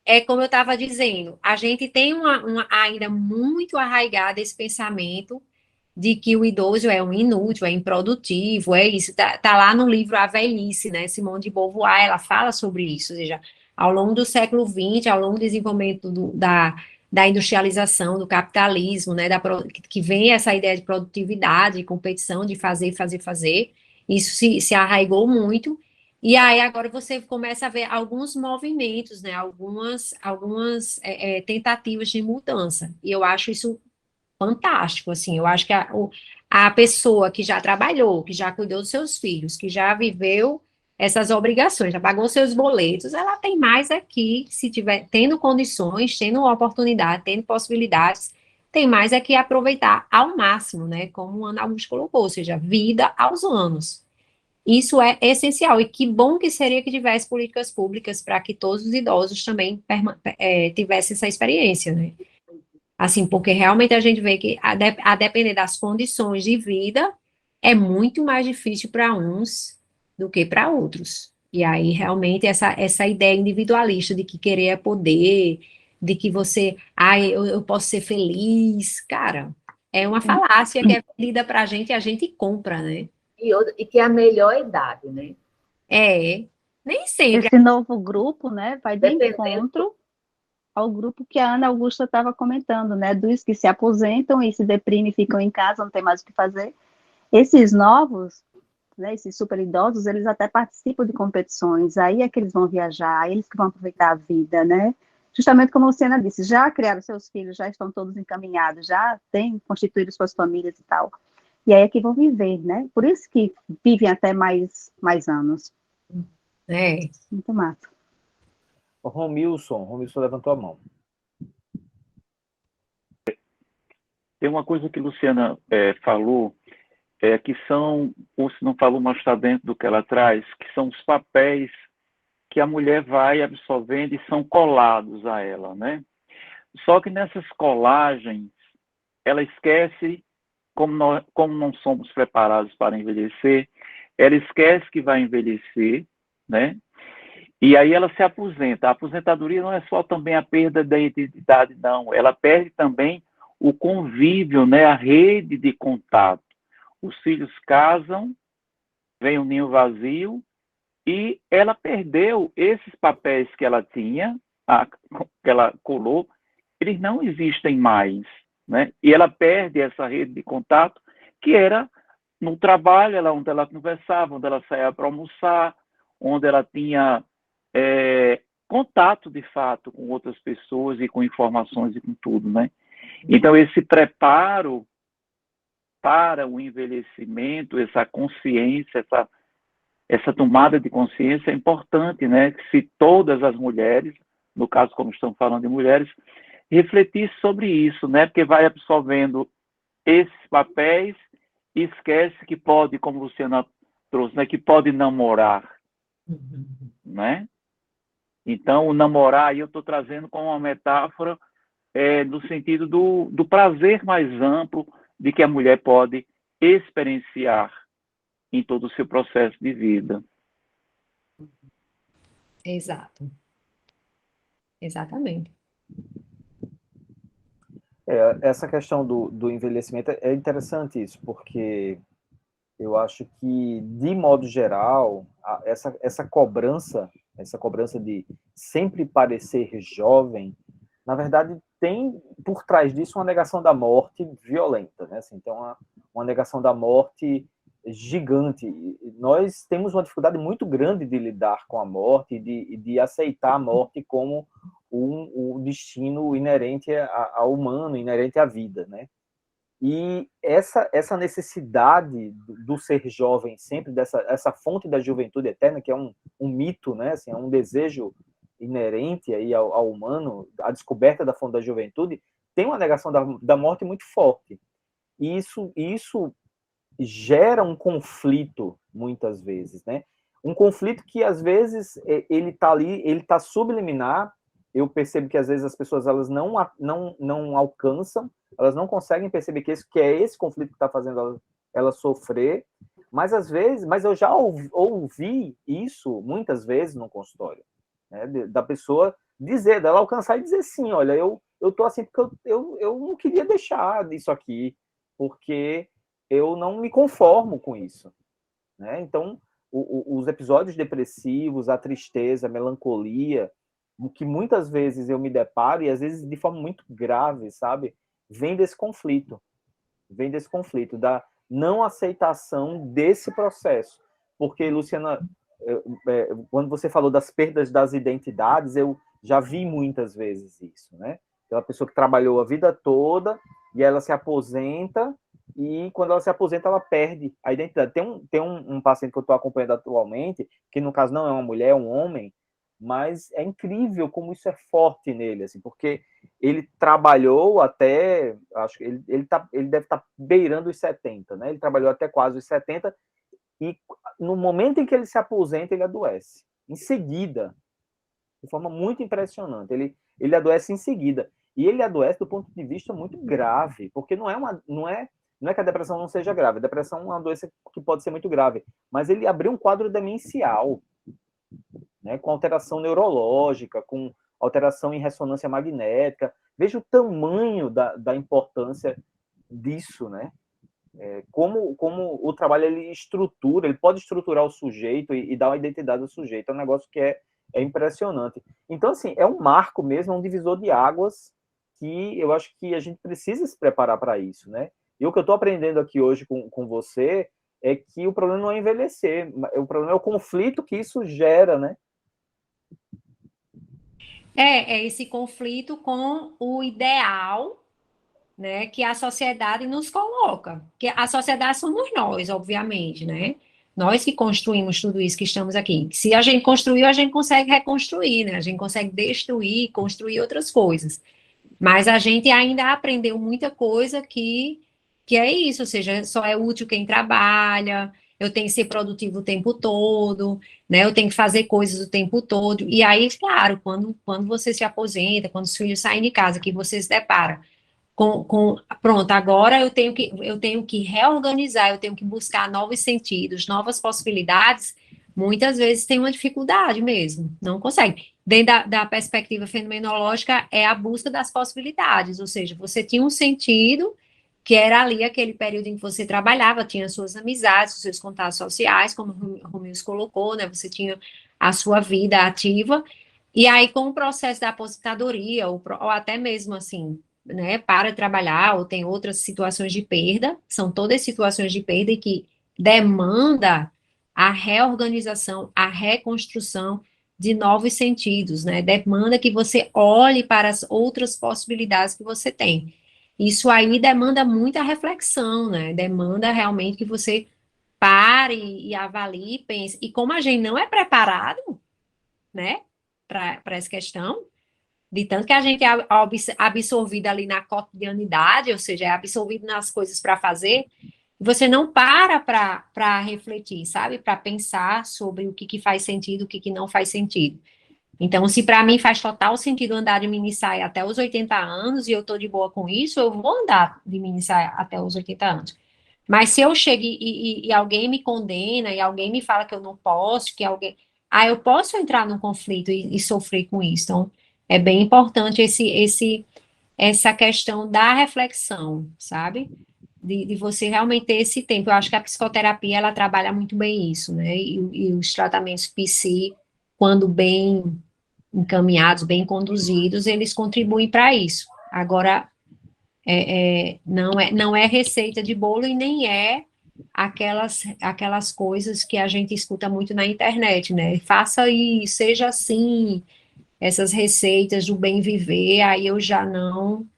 é como eu estava dizendo, a gente tem ainda muito arraigado esse pensamento de que o idoso é um inútil, é improdutivo, é isso. Tá lá no livro A Velhice, né? Simone de Beauvoir, ela fala sobre isso. Ou seja, ao longo do século XX, ao longo do desenvolvimento da industrialização, do capitalismo, né? Que vem essa ideia de produtividade, de competição, de fazer, fazer, fazer. Isso se arraigou muito. E aí agora você começa a ver alguns movimentos, né? Algumas tentativas de mudança. E eu acho isso fantástico, assim, eu acho que a pessoa que já trabalhou, que já cuidou dos seus filhos, que já viveu essas obrigações, já pagou seus boletos, ela tem mais aqui, se tiver tendo condições, tendo oportunidade, tendo possibilidades, tem mais aqui aproveitar ao máximo, né, como o Ana Augusto colocou, ou seja, vida aos anos. Isso é essencial, e que bom que seria que tivesse políticas públicas para que todos os idosos também tivessem essa experiência, né? Assim, porque realmente a gente vê que, a depender das condições de vida, é muito mais difícil para uns do que para outros. E aí, realmente, essa ideia individualista de que querer é poder, de que você, eu posso ser feliz, cara, é uma falácia que é vendida para a gente e a gente compra, né? E que é a melhor idade, né? É, nem sempre. Esse novo grupo, né, vai de Dependendo. encontro ao grupo que a Ana Augusta estava comentando, né, dos que se aposentam e se deprimem, ficam em casa, não tem mais o que fazer. Esses novos, né, esses super idosos, eles até participam de competições, aí é que eles vão viajar, eles que vão aproveitar a vida, né? Justamente como a Luciana disse, já criaram seus filhos, já estão todos encaminhados, já têm constituído suas famílias e tal. E aí é que vão viver, né? Por isso que vivem até mais anos. É. Muito massa. O Romilson levantou a mão. Tem uma coisa que Luciana falou, que são, ou se não falou, mas está dentro do que ela traz, que são os papéis que a mulher vai absorvendo e são colados a ela, né? Só que nessas colagens, ela esquece, como não somos preparados para envelhecer, ela esquece que vai envelhecer, né? E aí ela se aposenta. A aposentadoria não é só também a perda da identidade, não. Ela perde também o convívio, né? A rede de contato. Os filhos casam, vem um ninho vazio, e ela perdeu esses papéis que ela tinha, que ela colou, eles não existem mais, né? E ela perde essa rede de contato que era no trabalho, onde ela conversava, onde ela saía para almoçar, onde ela tinha contato de fato com outras pessoas e com informações e com tudo, né? Então esse preparo para o envelhecimento, essa consciência, essa tomada de consciência é importante, né? Que se todas as mulheres, no caso como estamos falando de mulheres, refletir sobre isso, né? Porque vai absorvendo esses papéis e esquece que pode, como a Luciana trouxe, né, que pode namorar, né? Então, o namorar, aí eu estou trazendo como uma metáfora no sentido do prazer mais amplo de que a mulher pode experienciar em todo o seu processo de vida. Exato. Exatamente. Essa questão do envelhecimento é interessante isso, porque eu acho que, de modo geral, essa cobrança de sempre parecer jovem, na verdade, tem por trás disso uma negação da morte violenta, né? Assim, então, uma negação da morte gigante. Nós temos uma dificuldade muito grande de lidar com a morte e de aceitar a morte como um destino inerente ao humano, inerente à vida, né? E essa necessidade do ser jovem sempre, essa fonte da juventude eterna, que é um mito, né? Assim, é um desejo inerente aí ao humano, a descoberta da fonte da juventude, tem uma negação da morte muito forte. E isso gera um conflito, muitas vezes, né? Um conflito que, às vezes, ele está ali, ele está subliminar. Eu percebo que, às vezes, as pessoas elas não alcançam, elas não conseguem perceber que é esse conflito que está fazendo ela sofrer, mas, às vezes, eu já ouvi isso, muitas vezes, no consultório, né? Da pessoa dizer, dela alcançar e dizer sim, olha, eu estou assim porque eu não queria deixar isso aqui, porque eu não me conformo com isso, né? Então, os episódios depressivos, a tristeza, a melancolia, o que muitas vezes eu me deparo, e às vezes de forma muito grave, sabe? Vem desse conflito, da não aceitação desse processo. Porque, Luciana, quando você falou das perdas das identidades, eu já vi muitas vezes isso, né? Aquela pessoa que trabalhou a vida toda e ela se aposenta, e quando ela se aposenta, ela perde a identidade. Tem um paciente que eu estou acompanhando atualmente, que no caso não é uma mulher, é um homem, mas é incrível como isso é forte nele, assim, porque ele trabalhou até, acho que ele deve estar beirando os 70, né? Ele trabalhou até quase os 70, e no momento em que ele se aposenta, ele adoece. Em seguida, de forma muito impressionante, ele adoece em seguida. E ele adoece do ponto de vista muito grave, porque não é que a depressão não seja grave, a depressão é uma doença que pode ser muito grave, mas ele abriu um quadro demencial, né, com alteração neurológica, com alteração em ressonância magnética. Veja o tamanho da importância disso, né? Como o trabalho ele estrutura, ele pode estruturar o sujeito e dar uma identidade ao sujeito. É um negócio que é impressionante. Então, assim, é um marco mesmo, é um divisor de águas que eu acho que a gente precisa se preparar para isso, né? E o que eu estou aprendendo aqui hoje com você é que o problema não é envelhecer, o problema é o conflito que isso gera, né? É esse conflito com o ideal, né, que a sociedade nos coloca. Que a sociedade somos nós, obviamente, né? Nós que construímos tudo isso que estamos aqui. Se a gente construiu, a gente consegue reconstruir, né? A gente consegue destruir, construir outras coisas. Mas a gente ainda aprendeu muita coisa que é isso, ou seja, só é útil quem trabalha, eu tenho que ser produtivo o tempo todo, né? Eu tenho que fazer coisas o tempo todo. E aí, claro, quando você se aposenta, quando os filhos saem de casa, que você se depara pronto, agora eu tenho que reorganizar, eu tenho que buscar novos sentidos, novas possibilidades, muitas vezes tem uma dificuldade mesmo, não consegue. Dentro da perspectiva fenomenológica, é a busca das possibilidades, ou seja, você tinha um sentido que era ali aquele período em que você trabalhava, tinha suas amizades, os seus contatos sociais, como o Romeus colocou, né? Você tinha a sua vida ativa, e aí com o processo da aposentadoria, ou até mesmo assim, né, para de trabalhar, ou tem outras situações de perda, são todas situações de perda e que demanda a reorganização, a reconstrução de novos sentidos, né? Demanda que você olhe para as outras possibilidades que você tem. Isso aí demanda muita reflexão, né? Demanda realmente que você pare e avalie, pense. E como a gente não é preparado, né, para essa questão, de tanto que a gente é absorvido ali na cotidianidade, ou seja, é absorvido nas coisas para fazer, Você não para refletir, sabe? Para pensar sobre o que faz sentido, o que não faz sentido. Então, se para mim faz total sentido andar de mini saia até os 80 anos e eu estou de boa com isso, eu vou andar de mini saia até os 80 anos. Mas se eu chego e alguém me condena e alguém me fala que eu não posso, que alguém. Ah, eu posso entrar num conflito e sofrer com isso. Então, é bem importante essa questão da reflexão, sabe? De você realmente ter esse tempo. Eu acho que a psicoterapia, ela trabalha muito bem isso, né? E os tratamentos psi, quando bem encaminhados, bem conduzidos, eles contribuem para isso. Agora, não é receita de bolo e nem é aquelas coisas que a gente escuta muito na internet, né? Faça isso, seja assim, essas receitas do bem viver, aí eu já não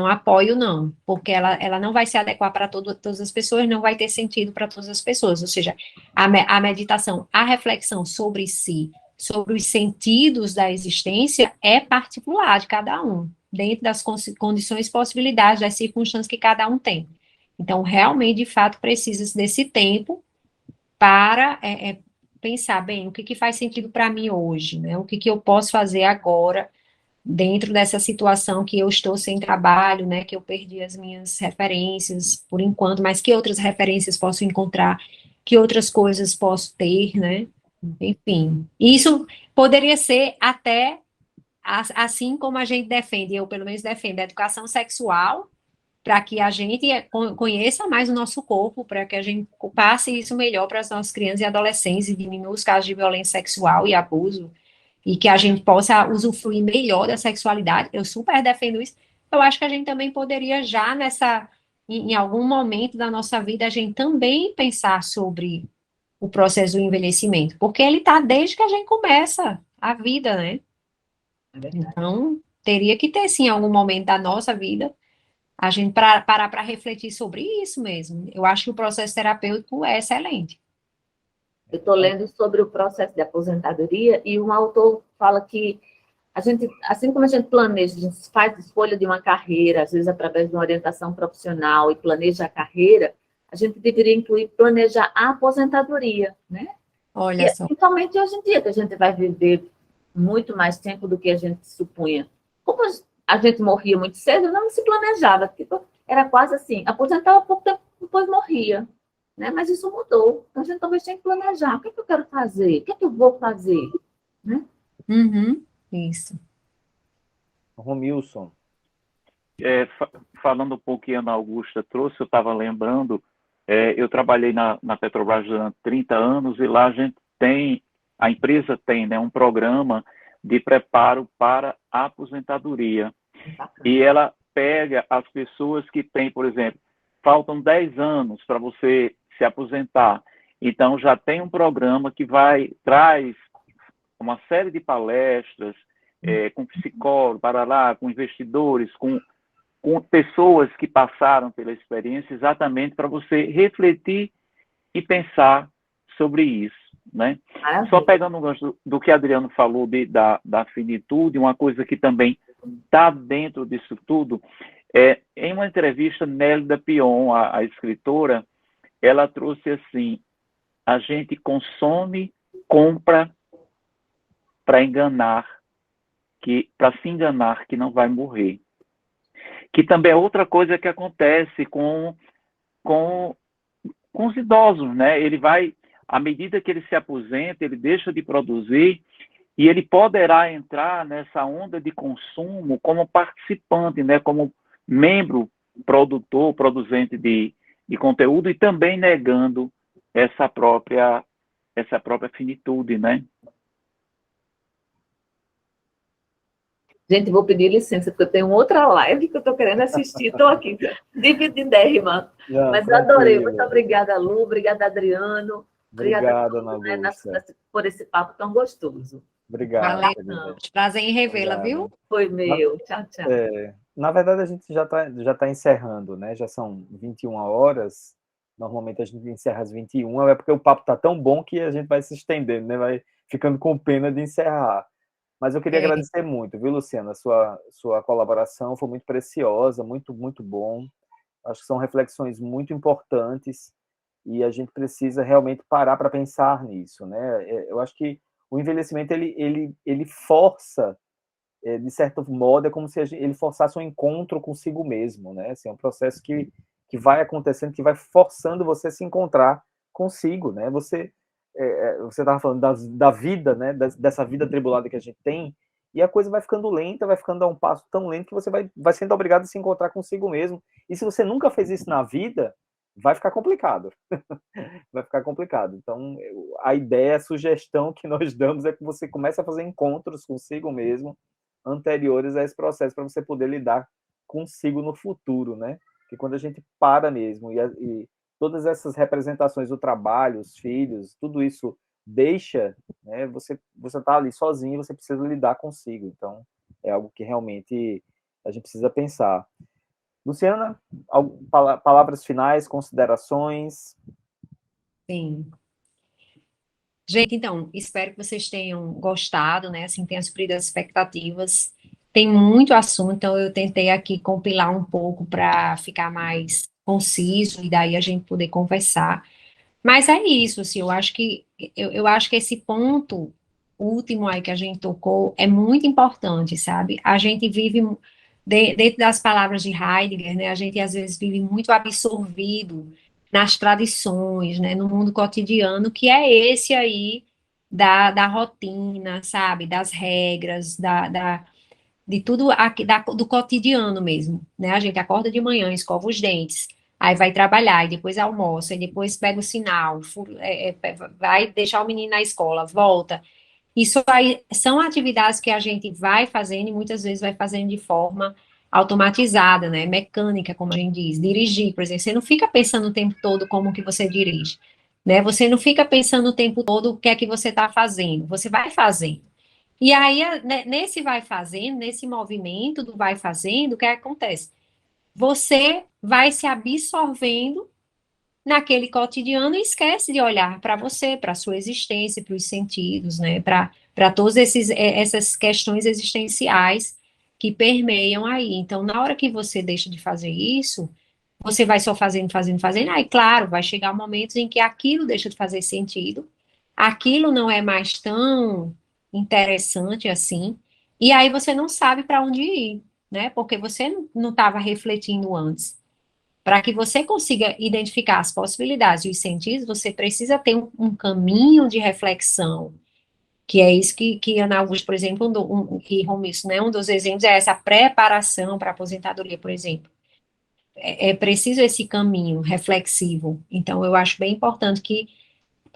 apoio, não, porque ela não vai se adequar para todas as pessoas, não vai ter sentido para todas as pessoas, ou seja, a meditação, a reflexão sobre si, sobre os sentidos da existência, é particular de cada um, dentro das condições, possibilidades, das circunstâncias que cada um tem. Então, realmente, de fato, precisa desse tempo para pensar, bem, o que faz sentido para mim hoje, né? O que eu posso fazer agora dentro dessa situação que eu estou sem trabalho, né, que eu perdi as minhas referências por enquanto, mas que outras referências posso encontrar, que outras coisas posso ter, né? Enfim, isso poderia ser até assim como a gente defende, eu pelo menos defendo a educação sexual, para que a gente conheça mais o nosso corpo, para que a gente passe isso melhor para as nossas crianças e adolescentes e diminua os casos de violência sexual e abuso, e que a gente possa usufruir melhor da sexualidade, eu super defendo isso. Eu acho que a gente também poderia já em algum momento da nossa vida, a gente também pensar sobre o processo do envelhecimento, porque ele está desde que a gente começa a vida, né? Então, teria que ter, sim, algum momento da nossa vida, a gente parar para refletir sobre isso mesmo. Eu acho que o processo terapêutico é excelente. Eu estou lendo sobre o processo de aposentadoria e um autor fala que a gente, assim como a gente planeja, a gente faz escolha de uma carreira, às vezes através de uma orientação profissional e planeja a carreira, a gente deveria incluir planejar a aposentadoria, né? Olha E só. principalmente hoje em dia, que a gente vai viver muito mais tempo do que a gente supunha. Como a gente morria muito cedo, não se planejava, tipo, era quase assim, aposentava pouco tempo, depois morria, né? Mas isso mudou. Então a gente talvez tenha que planejar. O que é que eu quero fazer? O que é que eu vou fazer? Né? Uhum, isso. Romilson. Falando um pouco que a Ana Augusta trouxe, eu estava lembrando, eu trabalhei na Petrobras durante 30 anos e lá a empresa tem, né, um programa de preparo para a aposentadoria. Bacana. E ela pega as pessoas que têm, por exemplo, faltam 10 anos para você se aposentar. Então, já tem um programa que traz uma série de palestras com psicólogos, para lá, com investidores, com pessoas que passaram pela experiência, exatamente para você refletir e pensar sobre isso, né? Maravilha. Só pegando um gancho do que Adriano falou da finitude, uma coisa que também está dentro disso tudo, em uma entrevista, Nélida Pion, a escritora, ela trouxe assim, a gente consome, compra para se enganar que não vai morrer. Que também é outra coisa que acontece com os idosos, né? Ele vai, à medida que ele se aposenta, ele deixa de produzir e ele poderá entrar nessa onda de consumo como participante, né? Como membro produtor, produzente de conteúdo e também negando essa própria finitude, né? Gente, vou pedir licença, porque eu tenho outra live que eu estou querendo assistir. Estou aqui, divididérrima. Não, Mas eu adorei. tranquilo. Muito obrigada, Lu. Obrigada, Adriano. Obrigada Obrigado, Ana Augusta. por esse papo tão gostoso. Obrigado. Valeu. querida. Prazer em revê-la, viu? Obrigado. Foi meu. Tchau, tchau. Na verdade, a gente já tá encerrando, né? Já são 21 horas. Normalmente a gente encerra às 21, é porque o papo tá tão bom que a gente vai se estendendo, né? Vai ficando com pena de encerrar. Mas eu queria agradecer muito, viu, Luciana? Sua colaboração foi muito preciosa, muito, muito bom. Acho que são reflexões muito importantes e a gente precisa realmente parar para pensar nisso, né? Eu acho que o envelhecimento, ele força, de certo modo, é como se ele forçasse um encontro consigo mesmo, né? Assim, é um processo que vai acontecendo, que vai forçando você a se encontrar consigo, né? Você estava falando da vida, né? Dessa vida atribulada que a gente tem, e a coisa vai ficando lenta, vai ficando a um passo tão lento que você vai sendo obrigado a se encontrar consigo mesmo. E se você nunca fez isso na vida, vai ficar complicado. Vai ficar complicado. Então, a ideia, a sugestão que nós damos é que você comece a fazer encontros consigo mesmo anteriores a esse processo, para você poder lidar consigo no futuro, né? Que quando a gente para mesmo e todas essas representações do trabalho, os filhos, tudo isso deixa, né? Você tá ali sozinho, você precisa lidar consigo. Então, é algo que realmente a gente precisa pensar. Luciana, palavras finais, considerações? Sim. Gente, então, espero que vocês tenham gostado, né? Assim, tenham suprido as expectativas. Tem muito assunto, então eu tentei aqui compilar um pouco para ficar mais conciso e daí a gente poder conversar. Mas é isso, assim, eu acho que esse ponto último aí que a gente tocou é muito importante, sabe? A gente vive dentro das palavras de Heidegger, né? A gente às vezes vive muito absorvido nas tradições, né? No mundo cotidiano, que é esse aí da rotina, sabe? Das regras, de tudo aqui, do cotidiano mesmo, né? A gente acorda de manhã, escova os dentes, aí vai trabalhar, e depois almoça, e depois pega o sinal, vai deixar o menino na escola, volta. Isso aí são atividades que a gente vai fazendo e muitas vezes vai fazendo de forma automatizada, né? Mecânica, como a gente diz. Dirigir, por exemplo, você não fica pensando o tempo todo como que você dirige, né? Você não fica pensando o tempo todo o que é que você está fazendo, você vai fazendo. E aí, nesse vai fazendo, nesse movimento do vai fazendo, o que acontece? Você vai se absorvendo naquele cotidiano e esquece de olhar para você, para a sua existência, para os sentidos, né? Para todas essas questões existenciais que permeiam aí. Então, na hora que você deixa de fazer isso, você vai só fazendo, fazendo, fazendo. Aí, claro, vai chegar momentos em que aquilo deixa de fazer sentido, aquilo não é mais tão interessante assim, e aí você não sabe para onde ir, né? Porque você não estava refletindo antes. Para que você consiga identificar as possibilidades e os sentidos, você precisa ter um caminho de reflexão, que é isso que Ana Augusta, por exemplo, que Romilson, né, um dos exemplos é essa preparação para a aposentadoria, por exemplo. É preciso esse caminho reflexivo. Então, eu acho bem importante que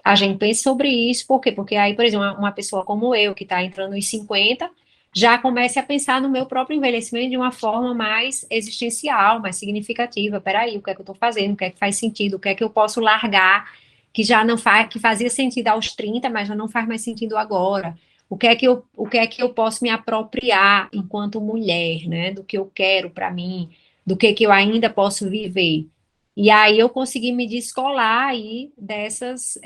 a gente pense sobre isso, por quê? Porque aí, por exemplo, uma pessoa como eu, que está entrando nos 50, já comece a pensar no meu próprio envelhecimento de uma forma mais existencial, mais significativa. Peraí, o que é que eu estou fazendo? O que é que faz sentido? O que é que eu posso largar que já não faz, que fazia sentido aos 30, mas já não faz mais sentido agora? O que é que eu posso me apropriar enquanto mulher, né? Do que eu quero para mim, do que eu ainda posso viver. E aí eu consegui me descolar aí dessas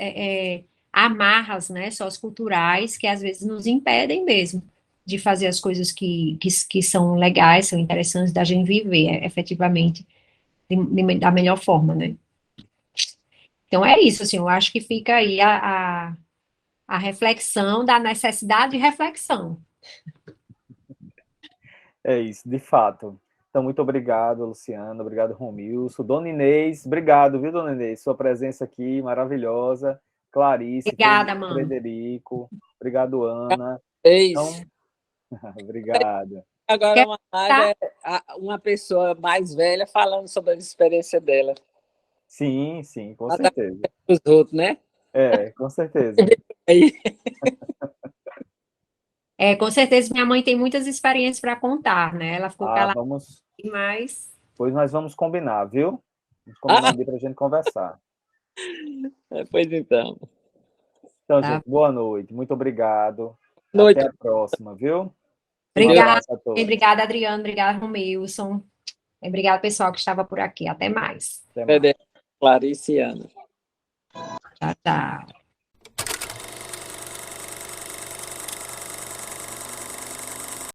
amarras, né, socioculturais que às vezes nos impedem mesmo de fazer as coisas que são legais, são interessantes da gente viver efetivamente da melhor forma, né? Então é isso, assim, eu acho que fica aí a reflexão da necessidade de reflexão. É isso, de fato. Então, muito obrigado, Luciana, obrigado, Romilson. Dona Inês, obrigado, viu, Dona Inês? Sua presença aqui, maravilhosa. Clarice, Obrigada, mano. Frederico, obrigado, Ana. Fez. Então, obrigado. Agora Quer uma live tá? é uma pessoa mais velha falando sobre a experiência dela. Sim, sim, com Nada certeza. os outros, né? Com certeza. Aí, Com certeza minha mãe tem muitas experiências para contar, né? Ela ficou calada, Vamos, mas pois nós vamos combinar, viu? Vamos combinar ah, um dia para a gente conversar. pois então. Então, tá. gente, boa noite. Muito obrigado. Até Noite. a próxima, viu? Um Deus, Obrigada, abraço a todos. obrigada, Adriano, obrigada, Romilson. Obrigada, pessoal que estava por aqui. Até mais. Até mais. Clarice e Ana. Tchau, tchau.